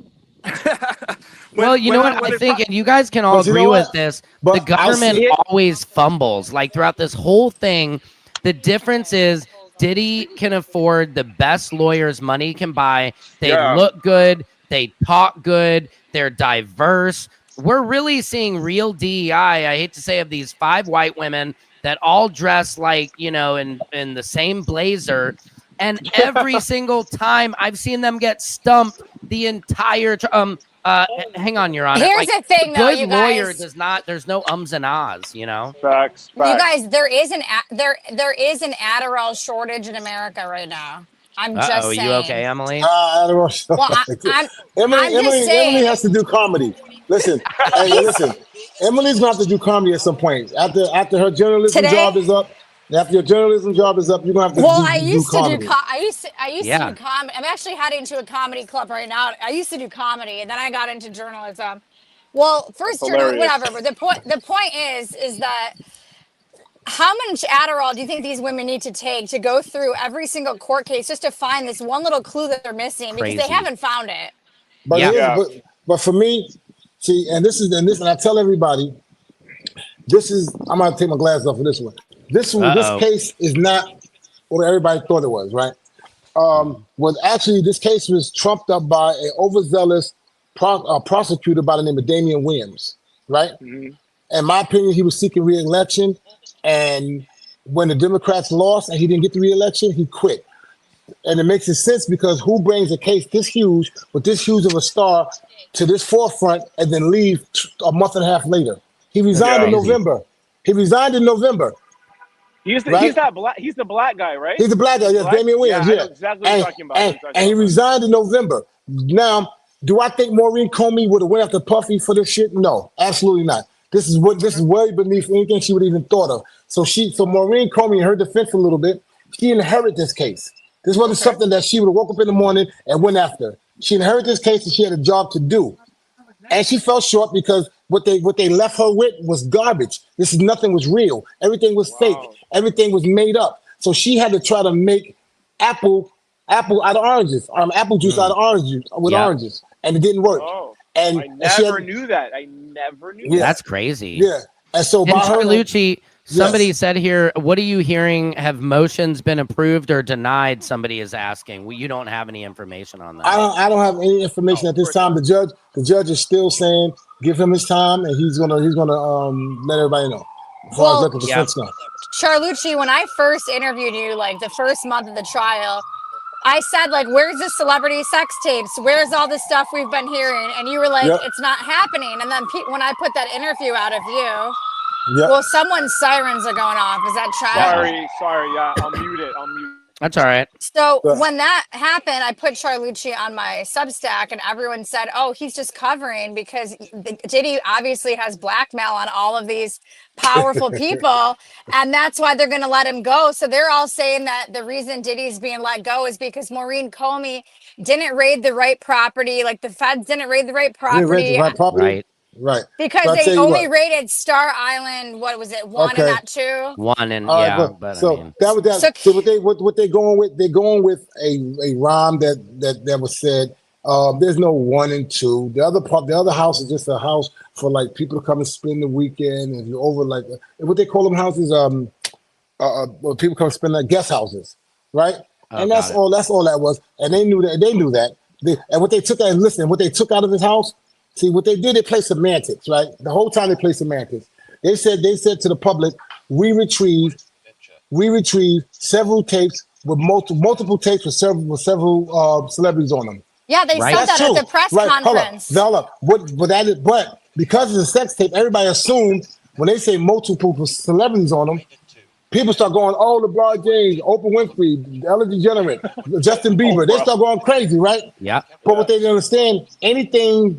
Well, you know what I think, and you guys can all agree with this. The government always fumbles. Like throughout this whole thing, the difference is Diddy can afford the best lawyers money can buy. They look good. They talk good. They're diverse. We're really seeing real DEI. I hate to say, of these 5 white women that all dress like, you know, in the same blazer. And every single time I've seen them get stumped the entire hang on, Your Honor. Here's the thing, though, you guys. Lawyer does not. There's no ums and ahs, you know. Facts. You guys, there is an Adderall shortage in America right now. I'm just saying. You okay, Emily? Adderall. Well, Emily has to do comedy. Listen, listen. Emily's gonna have to do comedy at some point after her journalism job is up. After your journalism job is up, you're gonna have to do comedy. I used to do comedy. I'm actually heading to a comedy club right now. I used to do comedy, and then I got into journalism. Well, first journalism, whatever. But the point is that how much Adderall do you think these women need to take to go through every single court case just to find this one little clue that they're missing because they haven't found it? But for me, see, and I tell everybody, I'm gonna take my glasses off for this one. This case is not what everybody thought it was, right? Actually, this case was trumped up by an overzealous prosecutor by the name of Damian Williams, right? Mm-hmm. In my opinion, he was seeking re-election, and when the Democrats lost and he didn't get the re-election, he quit. And it makes sense because who brings a case this huge with this huge of a star to this forefront and then leave a month and a half later? He resigned in November. He's the black guy, right? He's the black guy, yes, Damian Williams, yeah. Exactly what you're talking about. And he resigned in November. Now, do I think Maureen Comey would have went after Puffy for this shit? No, absolutely not. This is way beneath anything she would even thought of. So Maureen Comey, in her defense a little bit, she inherited this case. This wasn't something that she would have woke up in the morning and went after. She inherited this case and she had a job to do. And she fell short because what they left her with was garbage. Nothing was real. Everything was fake. Everything was made up. So she had to try to make apple out of oranges, apple juice out of oranges with oranges, and it didn't work. And I never knew that. That's crazy. Yeah. And so Carlucci, somebody said here, what are you hearing? Have motions been approved or denied? Somebody is asking. Well, you don't have any information on that. I don't have any information at this time. The judge is still saying give him his time, and he's gonna let everybody know. Charlucci, when I first interviewed you, like the first month of the trial, I said, like, where's the celebrity sex tapes? Where's all the stuff we've been hearing? And you were like, it's not happening. And then when I put that interview out of you, well, someone's sirens are going off. Is that child? Sorry. Yeah, I'll mute it. That's all right. So when that happened, I put Charlucci on my Substack, and everyone said, oh, he's just covering because Diddy obviously has blackmail on all of these powerful people, and that's why they're going to let him go. So they're all saying that the reason Diddy's being let go is because Maureen Comey didn't raid the right property, like the feds didn't raid the right property. Right. Because they only rated Star Island, what was it, 1 and not 2? 1 and So what they're going with, a rhyme that was said. There's no 1 and 2. The other house is just a house for like people to come and spend the weekend. And you're over like what they call them houses, people come spend like guest houses, right? And that's all that was. And they knew that. And what they took out of his house. See, what they did, they played semantics, right? The whole time they played semantics. They said to the public, we retrieved several tapes with multiple tapes with several celebrities on them. Yeah, they said that at the press conference. But because it's a sex tape, everybody assumed when they say multiple celebrities on them, people start going, oh, LeBron James, Oprah Winfrey, Ellen DeGeneres, Justin Bieber. They start going crazy, right? Yeah. But what they didn't understand, anything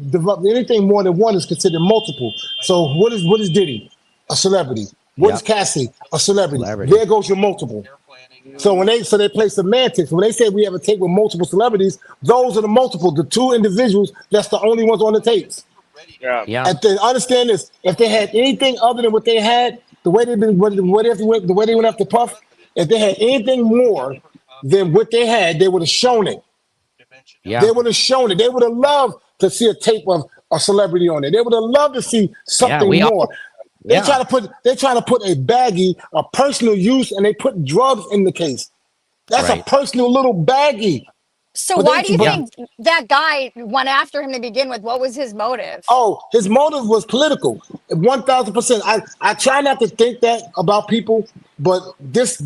more than one is considered multiple. So what is Diddy? A celebrity. What is Cassie? A celebrity. There goes your multiple. So they play semantics. When they say we have a tape with multiple celebrities, those are the multiple. The 2 individuals, that's the only ones on the tapes. Yeah. And to understand this, if they had anything other than what they had, the way they went after Puff, if they had anything more than what they had, they would have shown it. Yeah. They would have shown it. They would have loved to see a tape of a celebrity on it. They would have loved to see something more. They try to put a baggie, a personal use, and they put drugs in the case. That's a personal little baggie. So why do you think that guy went after him to begin with? What was his motive? Oh, his motive was political, 1,000%. I try not to think that about people, but this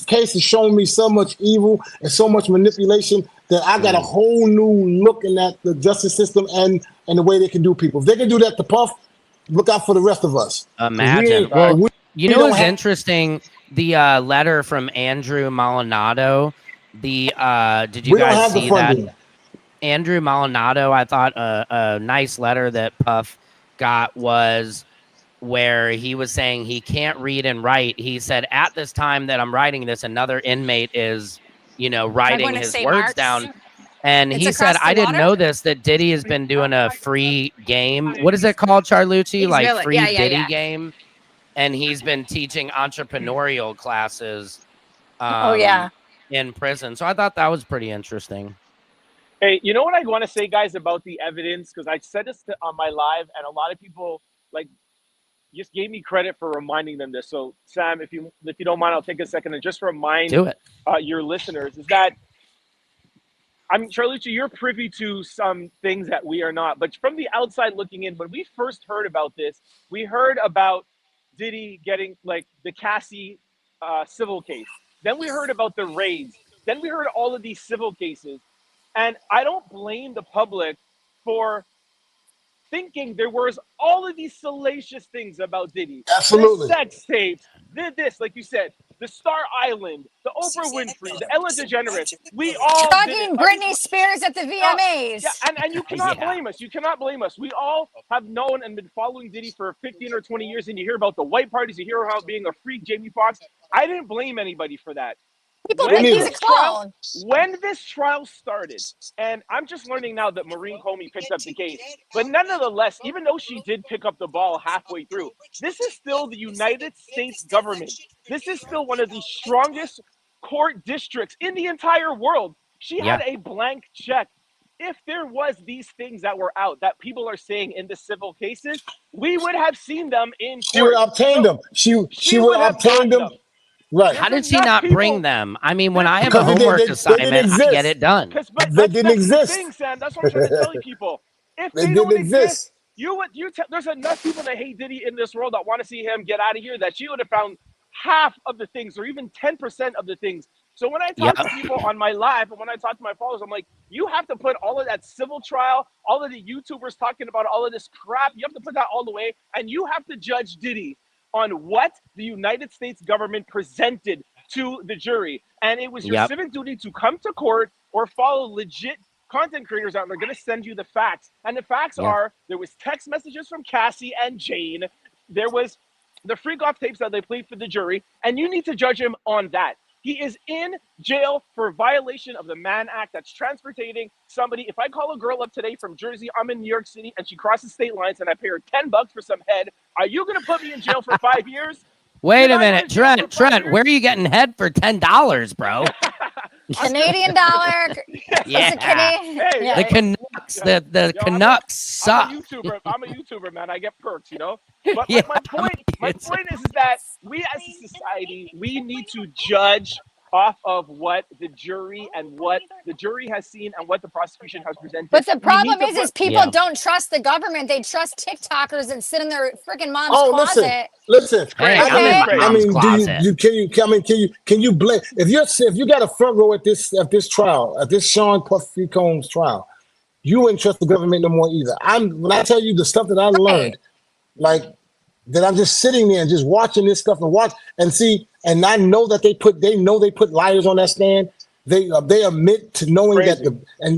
case has shown me so much evil and so much manipulation that I got a whole new look at the justice system and the way they can do people. If they can do that to Puff, look out for the rest of us. Imagine. Well, you know what's interesting? The letter from Andrew Maldonado. Did you guys see that? Andrew Maldonado, I thought a nice letter that Puff got was where he was saying he can't read and write. He said, at this time that I'm writing this, another inmate is, writing his words down. And he said, I didn't know this, that Diddy has been doing a free game. What is it called, Charlucci? Like free Diddy game. And he's been teaching entrepreneurial classes. In prison. So I thought that was pretty interesting. Hey, you know what I want to say, guys, about the evidence? Because I said this on my live, and a lot of people just gave me credit for reminding them this. So, Sam, if you don't mind, I'll take a second and just remind your listeners is that Charlucci, you're privy to some things that we are not. But from the outside looking in, when we first heard about this, we heard about Diddy getting the Cassie civil case. Then we heard about the raids. Then we heard all of these civil cases. And I don't blame the public for thinking there was all of these salacious things about Diddy. Absolutely. The sex tapes, this, like you said, the Star Island, the Oprah Winfrey, the Ellen DeGeneres. We all chugging Britney Spears at the VMAs. And you cannot blame us. You cannot blame us. We all have known and been following Diddy for 15 or 20 years, and you hear about the white parties, you hear about being a freak, Jamie Foxx. I didn't blame anybody for that. People think he's a clown. When this trial started, and I'm just learning now that Maureen Comey picked up the case, but nonetheless, even though she did pick up the ball halfway through, this is still the United States government. This is still one of the strongest court districts in the entire world. She had a blank check. If there was these things that were out that people are saying in the civil cases, we would have seen them in court. She would obtain them. She would obtain them. Right. How did she not bring them? I mean, when I have a homework assignment, I get it done. They didn't exist. Thing, Sam. That's what I'm trying to tell you people. If they don't exist, there's enough people that hate Diddy in this world that want to see him get out of here that she would have found half of the things or even 10% of the things. So when I talk to people on my live and when I talk to my followers, I'm like, you have to put all of that civil trial, all of the YouTubers talking about all of this crap, you have to put that all away, and you have to judge Diddy on what the United States government presented to the jury. And it was your civic duty to come to court or follow legit content creators out, and they're going to send you the facts. And the facts are, there was text messages from Cassie and Jane. There was the freak-off tapes that they played for the jury, and you need to judge him on that. He is in jail for violation of the Mann Act. That's transporting somebody. If I call a girl up today from Jersey, I'm in New York City, and she crosses state lines, and I pay her $10 for some head, are you going to put me in jail for 5 years? Wait a minute, Trent, where are you getting head for $10, bro? Canadian dollar. The Canucks, the Canucks suck. I'm a YouTuber, man. I get perks, you know? But my point is that we as a society, we need to judge off of what the jury has seen and what the prosecution has presented. But the problem is people don't trust the government. They trust TikTokers and sit in their freaking mom's closet. Listen. Hey, I mean, can you blame if you got a front row at this trial, at this Sean Puffy Combs trial, you wouldn't trust the government no more either. When I tell you the stuff that I learned, that I'm just sitting there and just watching this stuff and see, and I know that they put liars on that stand. They admit to knowing that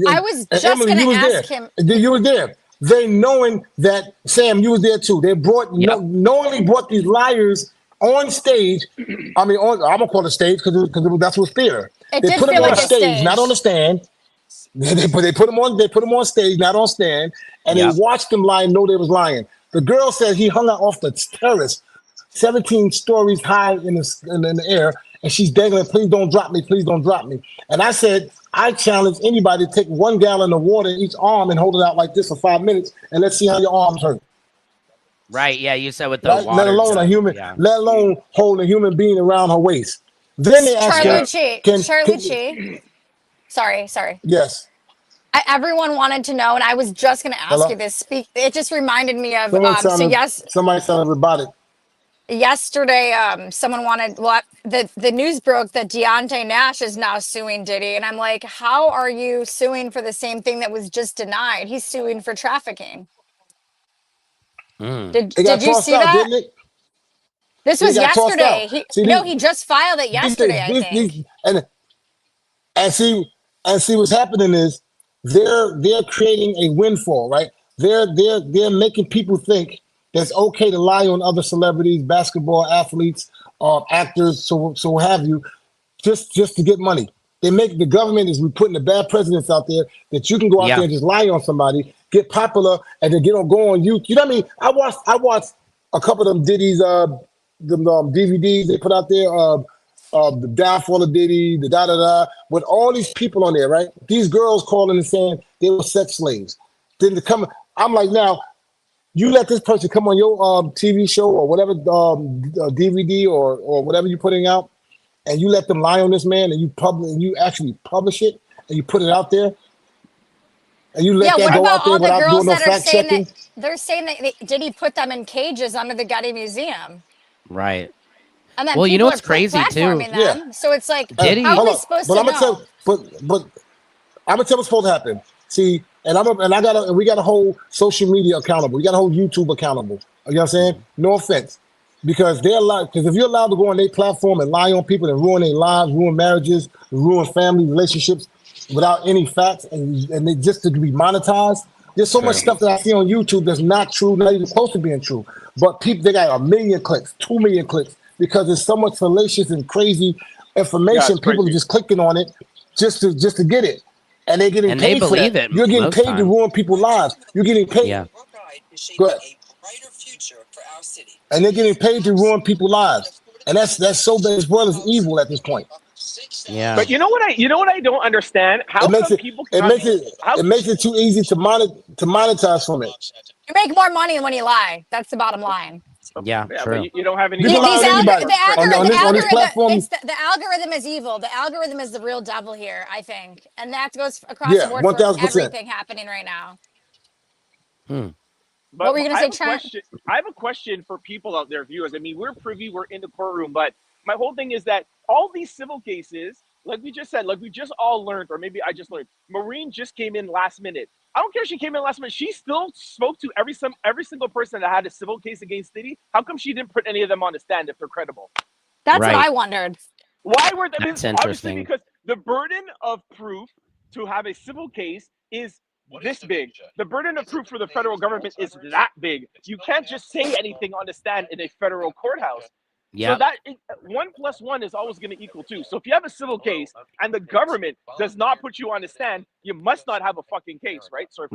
I was just going to ask him. You were there. They knowing that, Sam, you was there too. They knowingly brought these liars on stage. I mean, I'm gonna call it stage because that's what's theater. They put them on stage, not on the stand. They put them on stage, not on stand, and they watched them lie and know they was lying. The girl said he hung out off the terrace 17 stories high in the air, and she's dangling, please don't drop me, please don't drop me. And I said, I challenge anybody to take 1 gallon of water in each arm and hold it out like this for 5 minutes, and let's see how your arms hurt. Right, yeah, you said with the right? water. Let alone a human, let alone hold a human being around her waist. Then they ask Charlie, sorry. Yes. Everyone wanted to know, and I was just going to ask you this. It just reminded me of somebody sounded robotic. Yesterday, someone wanted the news broke that Deontay Nash is now suing Diddy, and I'm like, how are you suing for the same thing that was just denied? He's suing for trafficking. Did you see that? Didn't it? This was yesterday. He just filed it yesterday. I think. And see what's happening is they're creating a windfall, right? They're making people think it's okay to lie on other celebrities, basketball athletes, actors, so have you, just to get money. The government is putting the bad presidents out there that you can go out there and just lie on somebody, get popular, and then go on YouTube. You know what I mean? I watched a couple of them Diddy's DVDs they put out there, the downfall of Diddy, the da-da-da, with all these people on there, right? These girls calling and saying they were sex slaves. Then I'm like, now, you let this person come on your TV show or whatever DVD or whatever you're putting out, and you let them lie on this man, and you actually publish it and you put it out there, and you let that go out there without doing no fact checking. They're saying that Diddy put them in cages under the Getty Museum, right? And then you know what's crazy too? Them. So it's like, Diddy. How are we supposed to know? But I'm gonna tell what's supposed to happen. See. And we gotta hold social media accountable. We gotta hold YouTube accountable. You know what I'm saying? No offense, because if you're allowed to go on their platform and lie on people and ruin their lives, ruin marriages, ruin family relationships without any facts, and they just to be monetized. There's so much stuff that I see on YouTube that's not true, not even close to being true. But people, they got 1 million clicks, 2 million clicks, because there's so much salacious and crazy information. People are just clicking on it just to get it. And they're getting paid for that. You're getting paid to ruin people's lives. You're getting paid. Yeah. Good. And they're getting paid to ruin people's lives. And that's so bad as well as evil at this point. Yeah. But you know what I don't understand? How makes it too easy to monetize from it. You make more money when you lie. That's the bottom line. Yeah, true. But you don't have any. The algorithm is evil. The algorithm is the real devil here, I think, and that goes across the board 1000%. for everything happening right now. But what were you going to say, Trent? I have a question for people out there, viewers. I mean, we're privy, we're in the courtroom, but my whole thing is that all these civil cases, like we just said, like we just all learned, or maybe I just learned, Maureen just came in last minute. I don't care if she came in last minute. She still spoke to every single person that had a civil case against Diddy. How come she didn't put any of them on the stand if they're credible? That's what I wondered. Why were they? That's interesting. Obviously, because the burden of proof to have a civil case is this big. The burden of proof for the federal government is that big. You can't just say anything on the stand in a federal courthouse. Yeah. So that 1 + 1 is always going to equal 2. So if you have a civil case and the government does not put you on the stand, you must not have a fucking case, right? So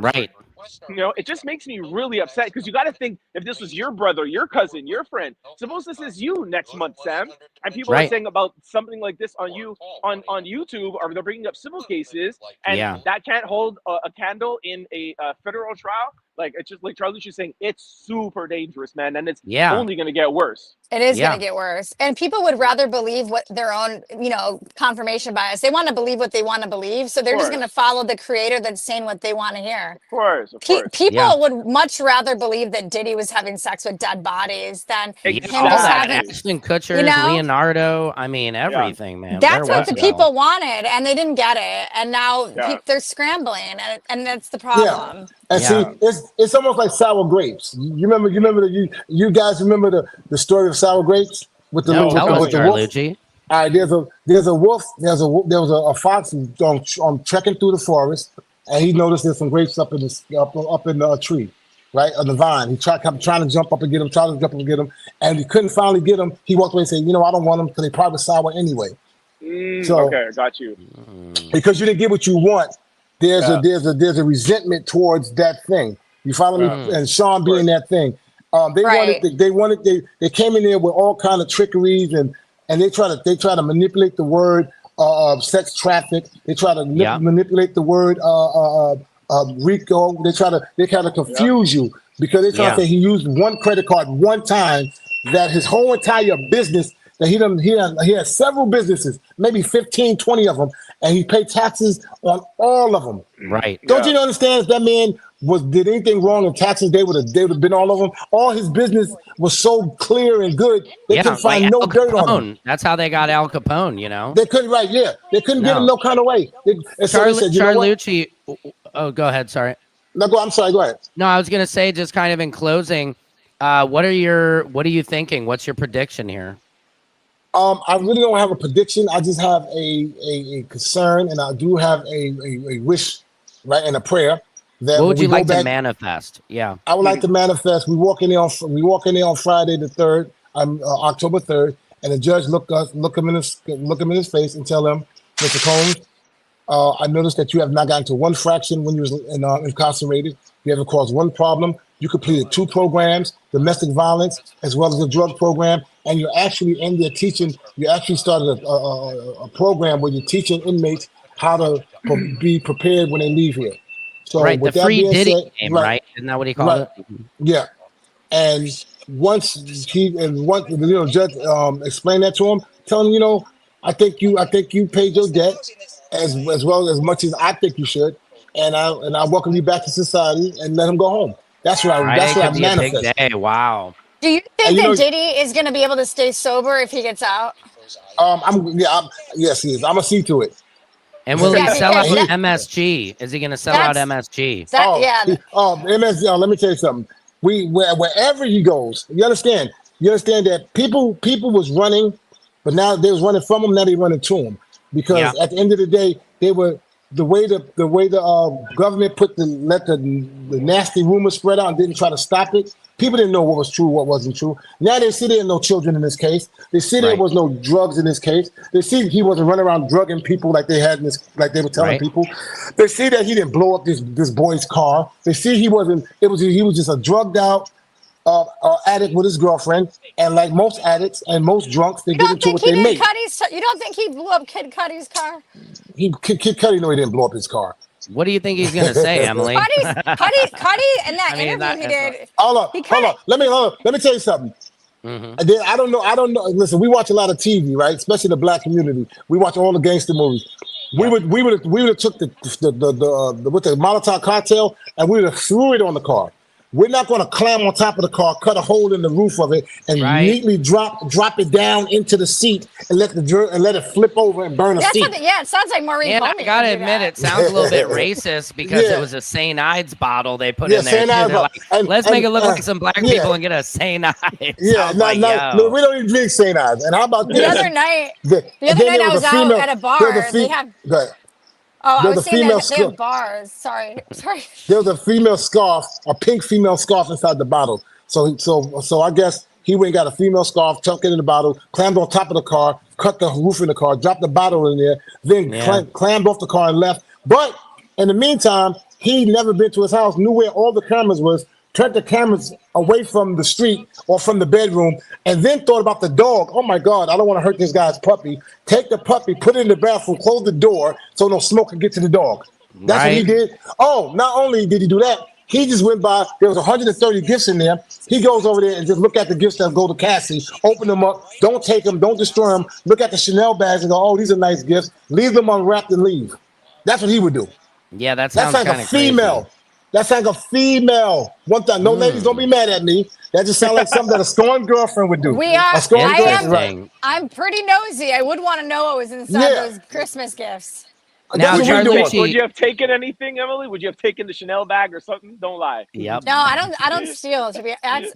it just makes me really upset, because you got to think, if this was your brother, your cousin, your friend, suppose this is you next month, Sam, and people are saying about something like this on YouTube, or they're bringing up civil cases, and that can't hold a candle in a federal trial. Like, it's just like Charlie was saying, it's super dangerous, man, and it's only going to get worse. It is going to get worse. And people would rather believe what their own, confirmation bias. They want to believe what they want to believe. So they're just going to follow the creator that's saying what they want to hear. Of course. People would much rather believe that Diddy was having sex with dead bodies than him just having... Ashton Kutcher, Leonardo, I mean, everything, man. That's what the people wanted, and they didn't get it. And now they're scrambling, and that's the problem. Yeah. And see, it's almost like sour grapes. You guys remember the story of sour grapes with the wolf? All right, there's a wolf. There was a fox on trekking through the forest, and he noticed there's some grapes up in the tree, right, on the vine. He kept trying to jump up and get them, and he couldn't finally get them. He walked away and said, I don't want them because they probably sour anyway. Okay, got you. Because you didn't get what you want. There's a resentment towards that thing. You follow me? And Sean being that thing. They came in there with all kind of trickeries and they try to manipulate the word sex traffic. They try to manipulate the word RICO. They kind of confuse you because they try to say he used one credit card one time, that his whole entire business, that he has several businesses, maybe 15, 20 of them, and he paid taxes on all of them. Right. Don't you understand if that man did anything wrong in taxes, they would have been all over him. All his business was so clear and good, they couldn't find no dirt on him. That's how they got Al Capone, you know. They couldn't they couldn't get him no kind of way. Charlucci, oh, go ahead, sorry. No, I'm sorry, go ahead. No, I was gonna say, just kind of in closing, what are you thinking? What's your prediction here? I really don't have a prediction. I just have a concern, and I do have a wish, right, and a prayer. That what would you like to manifest? Yeah, I would like to manifest. We walk in there on Friday the 3rd, October 3rd, and the judge look him in his face and tell him, Mr. Combs, I noticed that you have not gotten to one fraction when you was incarcerated. You haven't caused one problem. You completed 2 programs, domestic violence as well as the drug program, and you're actually in there teaching. You actually started a program where you're teaching inmates how to be prepared when they leave here. So right, the free Diddy game, right? Isn't that what he called it? Yeah. And once the judge explained that to him, tell him, I think you paid your debt as well as much as I think you should, and I welcome you back to society and let him go home. That's what I manifest. Wow. Do you think that Diddy is going to be able to stay sober if he gets out? Yes, he is. I'm gonna see to it. And will he sell out MSG? Is he going to sell out MSG? MSG. Let me tell you something. Wherever he goes, you understand that people was running, but now they was running from him. Now they running to him because at the end of the day, they were the way the government let the nasty rumors spread out and didn't try to stop it. People didn't know what was true, what wasn't true. Now they see there are no children in this case. They see there was no drugs in this case. They see he wasn't running around drugging people like they had like they were telling people. They see that he didn't blow up this boy's car. They see he was just a drugged out addict with his girlfriend, and like most addicts and most drunks, they get into what they make. You don't think he blew up Kid Cudi's car? Kid Cudi, no, he didn't blow up his car. What do you think he's gonna say, Emily? Cudi in that interview he did. Hold on. Let me tell you something. Mm-hmm. I don't know. Listen, we watch a lot of TV, right? Especially the black community. We watch all the gangster movies. We would have took the Molotov cocktail and we would have threw it on the car. We're not going to climb on top of the car, cut a hole in the roof of it, and neatly drop it down into the seat and let it flip over and burn a seat. It sounds like Maureen. And I gotta admit, it sounds a little bit racist because it was a St. Ides bottle they put in there. Let's make it look like some black people and get a St. Ides. No, we don't even drink St. Ides. And how about this? The other night I was out at a bar. I was saying that they have bars. Sorry. There was a female scarf, a pink female scarf inside the bottle. So I guess he went and got a female scarf, tucked it in the bottle, climbed on top of the car, cut the roof in the car, dropped the bottle in there, then climbed off the car and left. But in the meantime, he never been to his house, knew where all the cameras was, turned the cameras away from the street or from the bedroom, and then thought about the dog. Oh my God, I don't want to hurt this guy's puppy. Take the puppy, put it in the bathroom, close the door so no smoke can get to the dog. That's what he did. Oh, not only did he do that, he just went by, there was 130 gifts in there. He goes over there and just look at the gifts that go to Cassie, open them up, don't take them, don't destroy them, look at the Chanel bags and go, oh, these are nice gifts, leave them unwrapped and leave. That's what he would do. Yeah, that sounds like a female. Crazy. That's like a female. One time, no ladies, don't be mad at me. That just sounds like something that a scorned girlfriend would do. I'm pretty nosy. I would want to know what was inside those Christmas gifts. Now, would you have taken anything, Emily? Would you have taken the Chanel bag or something? Don't lie. Yep. No, I don't steal. I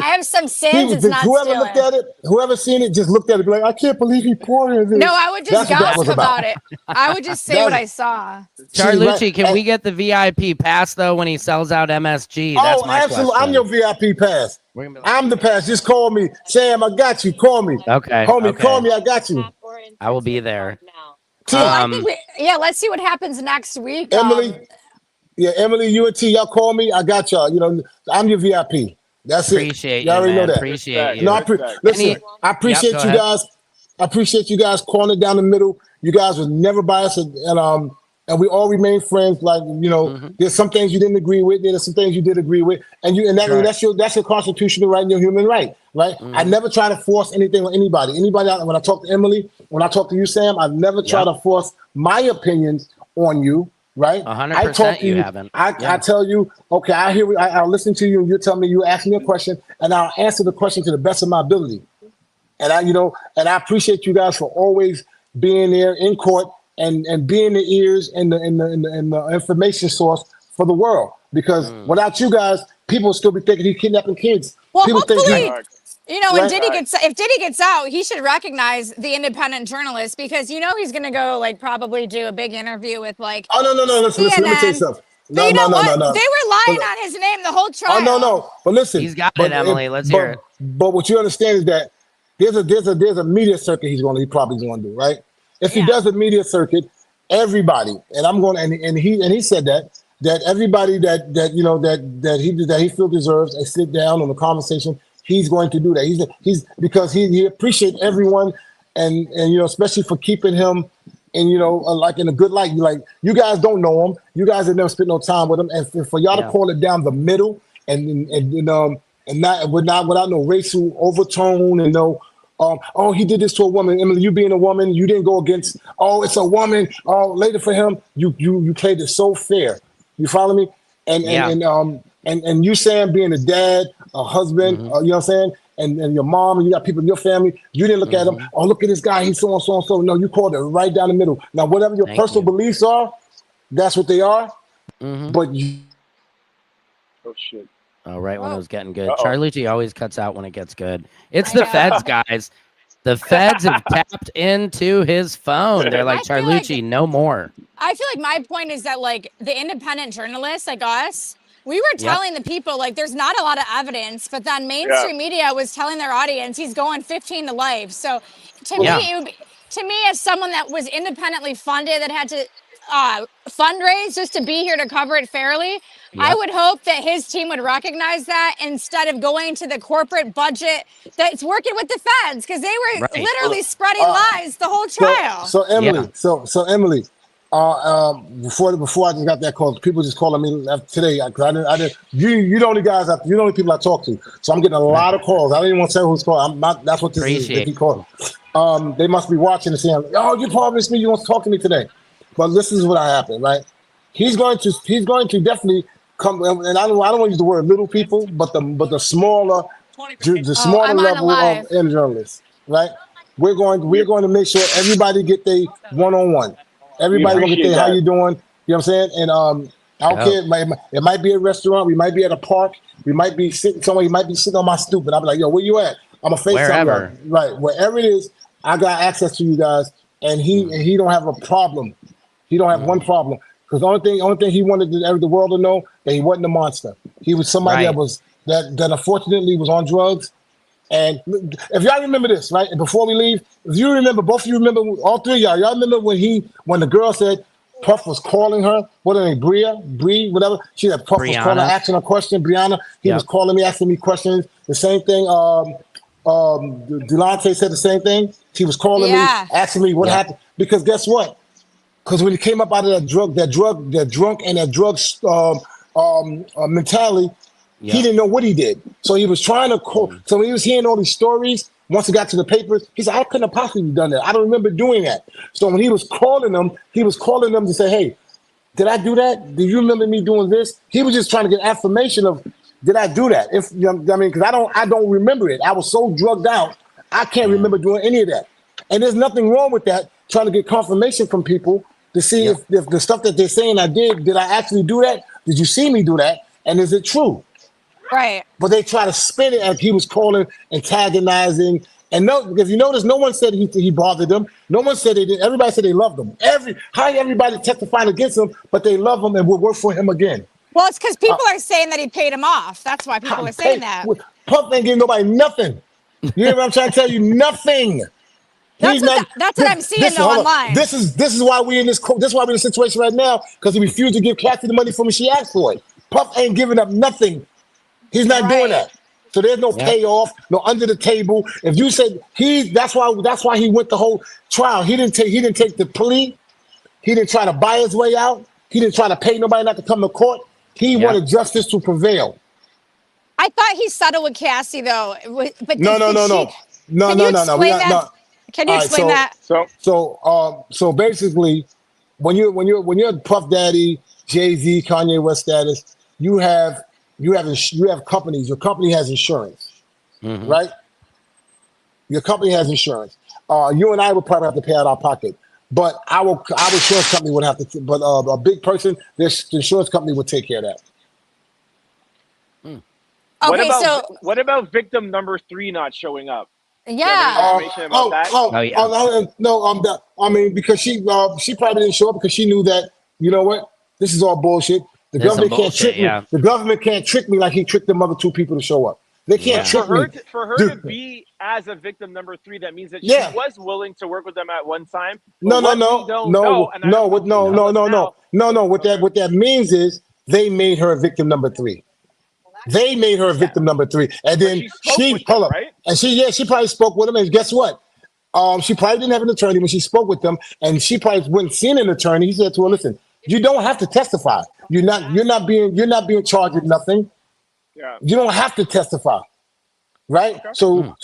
have some sins. It's not whoever stealing. Looked at it, whoever seen it, just looked at it, and be like, I can't believe he poured it. No, I would just gossip about it. I would just say what I saw. Charlucci, can we get the VIP pass though when he sells out MSG? That's my absolutely. question. I'm your VIP pass. I'm the pass. Just call me, Sam. I got you. Call me. Okay. Homie, call me. I got you. I will be there. I think let's see what happens next week. Emily, Emily, you and T, y'all call me. I got y'all. I'm your VIP. That's appreciate it. You already know that. Appreciate you. No, listen, I appreciate you guys. I appreciate you guys calling it down the middle. You guys was never biased, and we all remain friends. Like, you know, there's some things you didn't agree with. There's some things you did agree with, that's your constitutional right and your human right. Right. I never try to force anything on anybody. When I talk to Emily, when I talk to you, Sam, I never try to force my opinions on you. Right. 100%. I talk to you. I tell you, okay, I'll listen to you, and you tell me, you ask me a question, and I'll answer the question to the best of my ability. And I appreciate you guys for always being there in court and being the ears and the information source for the world. Because without you guys, people still be thinking he's kidnapping kids. Well, people hopefully, when Diddy gets out, he should recognize the independent journalist, because he's gonna go probably do a big interview with no. Listen, let me tell you something. No. They were lying on his name the whole trial. Oh no. But listen, he's got it, Emily. Let's hear it. But what you understand is that there's a media circuit he probably going to do, right? If he does a media circuit, everybody, and he said that everybody that he feels deserves a sit down on a conversation, he's going to do that. He's because he appreciates everyone, and especially for keeping him in like in a good light. You guys don't know him, you guys have never spent no time with him, and for y'all to call it down the middle and not without no racial overtone and no. He did this to a woman. Emily, you being a woman, you didn't go against. Oh, it's a woman. Oh, later for him, you played it so fair. You follow me? And you, Sam, being a dad, a husband, you know what I'm saying, and your mom, and you got people in your family. You didn't look at him. Oh, look at this guy. He's so and so and so. No, you called it right down the middle. Now, whatever your personal beliefs are, that's what they are. But you. Oh shit. Oh, right when it was getting good. Charlucci always cuts out when it gets good. It's the feds, guys. The feds have tapped into his phone. They're like, Charlucci, no more. I feel like my point is that the independent journalists like us, we were telling the people there's not a lot of evidence, but then mainstream media was telling their audience he's going 15 to life. So to me, as someone that was independently funded, that had to fundraise just to be here to cover it fairly, I would hope that his team would recognize that instead of going to the corporate budget that's working with the feds, because they were literally spreading lies the whole trial. So Emily, Emily, before I just got that call, people just calling me today because I didn't. You the only guys, you the only people I talk to. So I'm getting a lot of calls. I don't even want to say who's calling. That's what this is. They keep calling. They must be watching and saying, "Oh, you promised me you want to talk to me today." But this is what happened, right? He's going to definitely come, and I don't want to use the word little people, but the smaller level of journalists, right? We're going to make sure everybody get their one-on-one. Everybody gonna get their how you doing? You know what I'm saying? And I don't care. It might be a restaurant. We might be at a park. We might be sitting somewhere. You might be sitting on my stoop, and I'll be like, "Yo, where you at?" I'm a FaceTime, right? Wherever it is, I got access to you guys, and he don't have a problem. He don't have one problem, because the only thing he wanted the world to know that he wasn't a monster. He was somebody that unfortunately was on drugs. And if y'all remember this, right? And before we leave, if you remember, both of you remember, all three of y'all remember when the girl said Puff was calling her, what her name, Bree, whatever. She said Puff was calling her, asking a question. Brianna, he was calling me, asking me questions. The same thing. Delonte said the same thing. He was calling me, asking me what happened. Because guess what? Because when he came up out of that drunk and that drug mentality, he didn't know what he did. So he was trying to call. So when he was hearing all these stories, once he got to the papers, he said, "I couldn't have possibly done that. I don't remember doing that." So when he was calling them to say, "Hey, did I do that? Do you remember me doing this?" He was just trying to get affirmation of, did I do that? If because I don't remember it. I was so drugged out, I can't remember doing any of that. And there's nothing wrong with that. Trying to get confirmation from people to see if the stuff that they're saying I did I actually do that? Did you see me do that? And is it true? Right. But they try to spin it as he was calling, antagonizing. And if you notice, no one said he bothered them. No one said they did. Everybody said they loved him. Everybody testifying against him, but they love him and will work for him again. Well, it's because people are saying that he paid him off. That's why people are saying that. Puff ain't giving nobody nothing. You hear what I'm trying to tell you? Nothing. That's what I'm seeing online. This is why we're in this. This is why we're in this situation right now, because he refused to give Kathy the money for me. She asked for it. Puff ain't giving up nothing. He's not doing that. So there's no payoff, no under the table. If you said that's why he went the whole trial. He didn't take the plea. He didn't try to buy his way out. He didn't try to pay nobody not to come to court. He wanted justice to prevail. I thought he settled with Cassie though. But No. Can you explain that? So basically, when you're Puff Daddy, Jay-Z, Kanye West status, you have companies. Your company has insurance, right? Your company has insurance. You and I would probably have to pay out our pocket, but our insurance company would have to. But a big person, the insurance company would take care of that. Okay, what about victim number 3 not showing up? Yeah. I mean, because she probably didn't show up because she knew that, you know what, this is all bullshit. The government can't trick me. The government can't trick me like he tricked them other 2 people to show up. They can't trick me. For her to be as a victim number 3, that means that she was willing to work with them at one time. No. What that means is they made her a victim number 3. They made her a victim number 3, and then she probably spoke with them. And guess what? She probably didn't have an attorney when she spoke with them, and she probably wouldn't seen an attorney. He said to her, "Listen, you don't have to testify. You're not being charged with nothing. Yeah. You don't have to testify, right? Okay. So."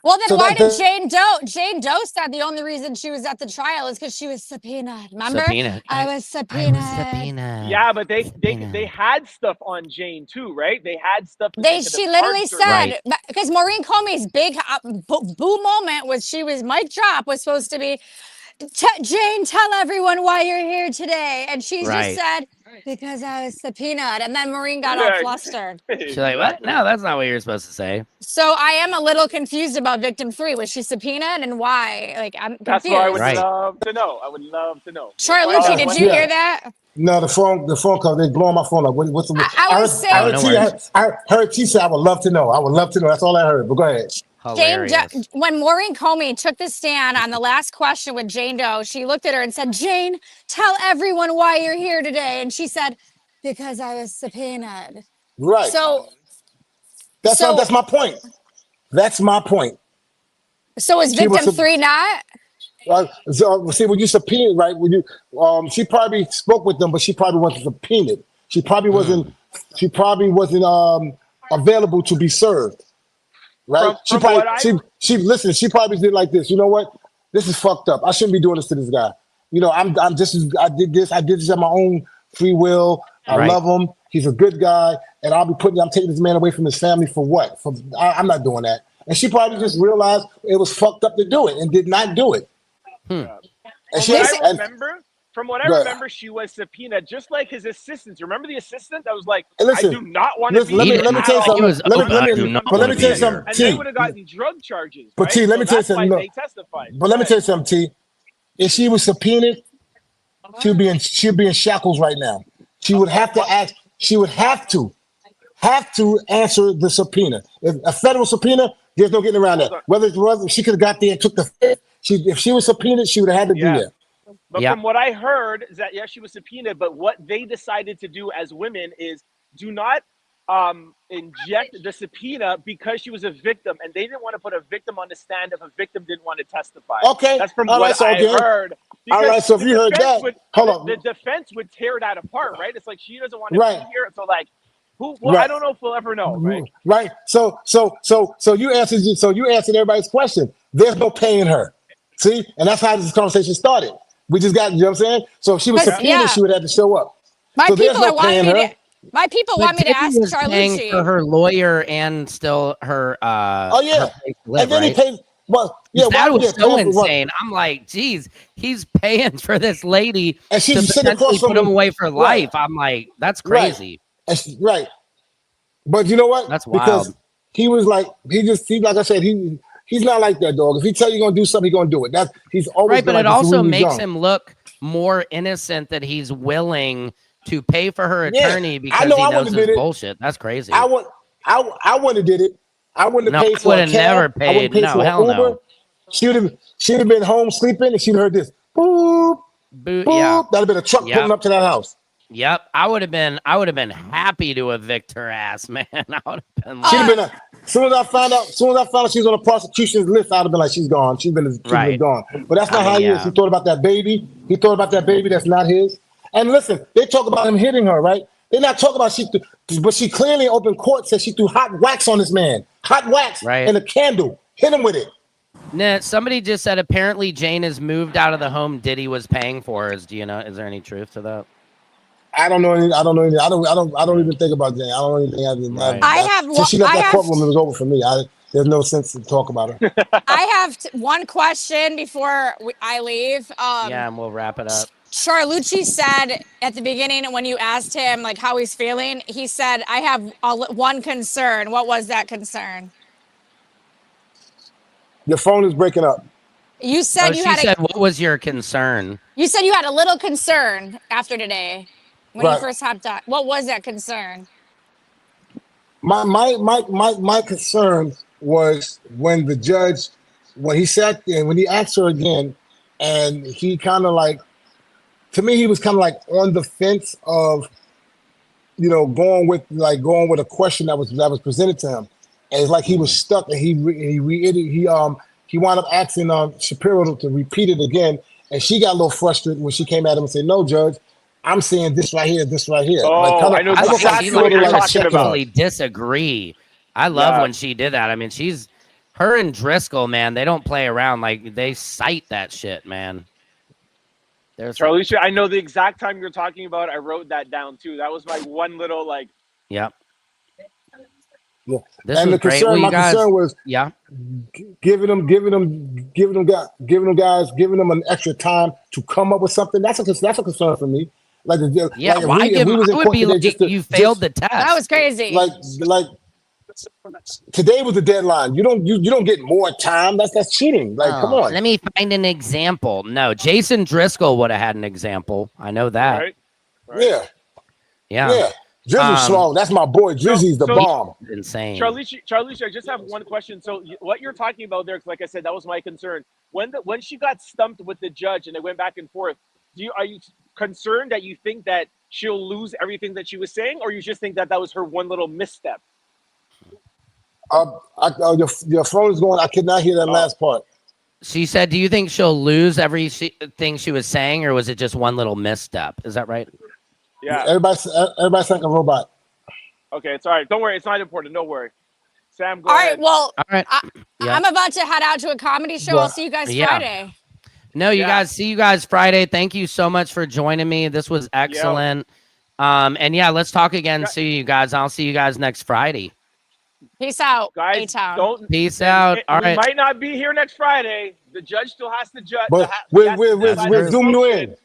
Well, then why did Jane Doe? Jane Doe said the only reason she was at the trial is because she was subpoenaed. Remember? I was subpoenaed. Yeah, but they had stuff on Jane too, right? They had stuff. She literally said, because Maureen Comey's big boo moment was mic drop was supposed to be, Jane, tell everyone why you're here today. And she just said, because I was subpoenaed. And then Maureen got all flustered. She's like, what? No, that's not what you're supposed to say. So I am a little confused about victim 3. Was she subpoenaed and why? Like, I'm confused. That's what I would love to know. I would love to know. Troy Lucci, did you hear that? No, the phone call. They blowing my phone up. What's the? I heard T say, I would love to know. I would love to know. That's all I heard. But go ahead. When Maureen Comey took the stand on the last question with Jane Doe, she looked at her and said, Jane, tell everyone why you're here today. And she said, because I was subpoenaed. Right. So that's my point. That's my point. So is victim 3 not? See, when you subpoenaed, right? When you, she probably spoke with them, but she probably wasn't subpoenaed. She probably wasn't. She probably wasn't available to be served. Right? She probably did like this. You know what? This is fucked up. I shouldn't be doing this to this guy. You know, I did this on my own free will. I love him. He's a good guy, and I'm taking this man away from his family for what? I'm not doing that. And she probably just realized it was fucked up to do it and did not do it. From what I remember, she was subpoenaed just like his assistants. Remember the assistant that was like, I do not want to be here. Let me tell you something. Let me tell you something. And they would have gotten drug charges. But T, let me tell you something. They testified. But let me tell you something, T. If she was subpoenaed, she'd be in shackles right now. She would have to ask. She would have to answer the subpoena. If a federal subpoena, there's no getting around that. Whether she could have got there and took the fifth. If she was subpoenaed, she would have had to be there. But from what I heard is that, she was subpoenaed, but what they decided to do as women is do not inject the subpoena because she was a victim, and they didn't want to put a victim on the stand if a victim didn't want to testify. Okay. That's from what I heard. All right, so if you heard that, hold on. The defense would tear that apart, right? It's like she doesn't want to be here, so like, I don't know if we'll ever know, right? Right. So you answered everybody's question. There's no paying her. See? And that's how this conversation started. We just got, you know what I'm saying? So if she was subpoenaed, she would have to show up. My people want me to ask Charlucci for her lawyer and still her. And then he paid. Well, that was so insane. I'm like, geez, he's paying for this lady and she's to potentially put him away for life. I'm like, that's crazy. Right. But you know what? That's wild. Because he was like, like I said, he's not like that, dog. If he tell you gonna do something, he's gonna do it. He's always right. But it also makes him look more innocent that he's willing to pay for her attorney because he knows it's bullshit. That's crazy. I wouldn't have did it. I wouldn't have paid for a cab. Never paid. No, hell Uber. no. She'd have been home sleeping and she'd heard this. Boop. Boop. Yeah. That'd have been a truck pulling up to that house. Yep, I would have been happy to evict her ass, man. I would have been. She'd have been. As soon as I found out she was on the prosecution's list, I'd have been like, she's gone. She's been gone. But that's not how he is. He thought about that baby. That's not his. And listen, they talk about him hitting her, right? They're not talking about but she clearly in open court said she threw hot wax on this man. Hot wax and a candle. Hit him with it. Nah, somebody just said apparently Jane has moved out of the home Diddy was paying for her. Do you know? Is there any truth to that? I don't know. I don't even think about Jane. I don't know anything. Since she left that courtroom, it was over for me. There's no sense to talk about her. I have one question before I leave. Yeah, and we'll wrap it up. Charlucci said at the beginning when you asked him like how he's feeling, he said, "I have one concern." What was that concern? Your phone is breaking up. You said what was your concern? You said you had a little concern after today when you first hopped on. What was that concern? My concern was when the judge, when he sat there, when he asked her again, and he kind of like, to me, he was kind of like on the fence of, going with a question that was presented to him, and it's like he was stuck, and he wound up asking Shapiro to repeat it again, and she got a little frustrated when she came at him and said, "No, Judge, I'm saying this right here, this right here." Oh, I know exactly what you're talking about. Disagree. I love when she did that. I mean, her and Driscoll, man, they don't play around. Like, they cite that shit, man. Charlie, I know the exact time you're talking about. I wrote that down too. That was my one little like. Yep. Yeah. And the concern, my concern was giving them an extra time to come up with something. That's a concern for me. Like, you failed the test. That was crazy. Like today was the deadline. You don't get more time. That's cheating. Like, come on. Let me find an example. No, Jason Driscoll would have had an example. I know that. Right. Yeah. Drizzy's strong. That's my boy. Drizzy's the bomb. Insane. Charlie, I just have one question. So what you're talking about there, like I said, that was my concern. When she got stumped with the judge and they went back and forth, are you concerned that you think that she'll lose everything that she was saying, or you just think that was her one little misstep? Your phone is going. I could not hear that last part. She said, "Do you think she'll lose everything she was saying, or was it just one little misstep?" Is that right? Yeah. Everybody's like a robot. Okay, it's all right. Don't worry. It's not important. Don't worry. Sam, go All ahead. right. Well, I'm about to head out to a comedy show. I'll see you guys Friday. No, you guys. See you guys Friday. Thank you so much for joining me. This was excellent. And let's talk again. See you guys. I'll see you guys next Friday. Peace out, guys. Peace out. All right. We might not be here next Friday. The judge still has to judge. But we'll zoom you in.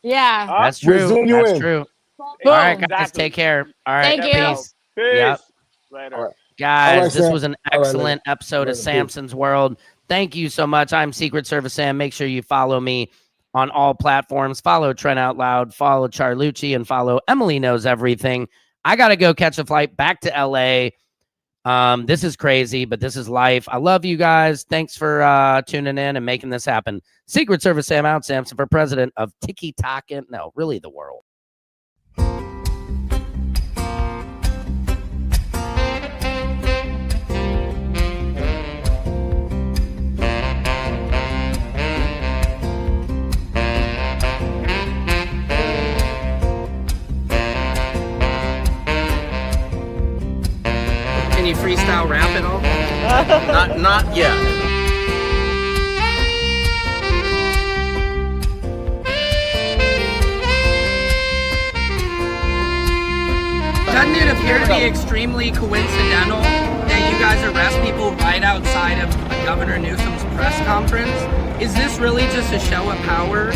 Yeah, that's true. That's true. All right, guys, Exactly. take care. All right, Thank you. peace. Yep. Later. Right. Guys, this Sam. was an excellent episode of Samson's World. Thank you so much. I'm Secret Service Sam. Make sure you follow me on all platforms. Follow Trent Out Loud, follow Charlucci, and follow Emily Knows Everything. I got to go catch a flight back to LA. This is crazy, but this is life. I love you guys. Thanks for tuning in and making this happen. Secret Service Sam out. Samson for president of TikTok and really the world. Can you freestyle rap at all? Not yet. Doesn't it appear to be extremely coincidental that you guys arrest people right outside of Governor Newsom's press conference? Is this really just a show of power?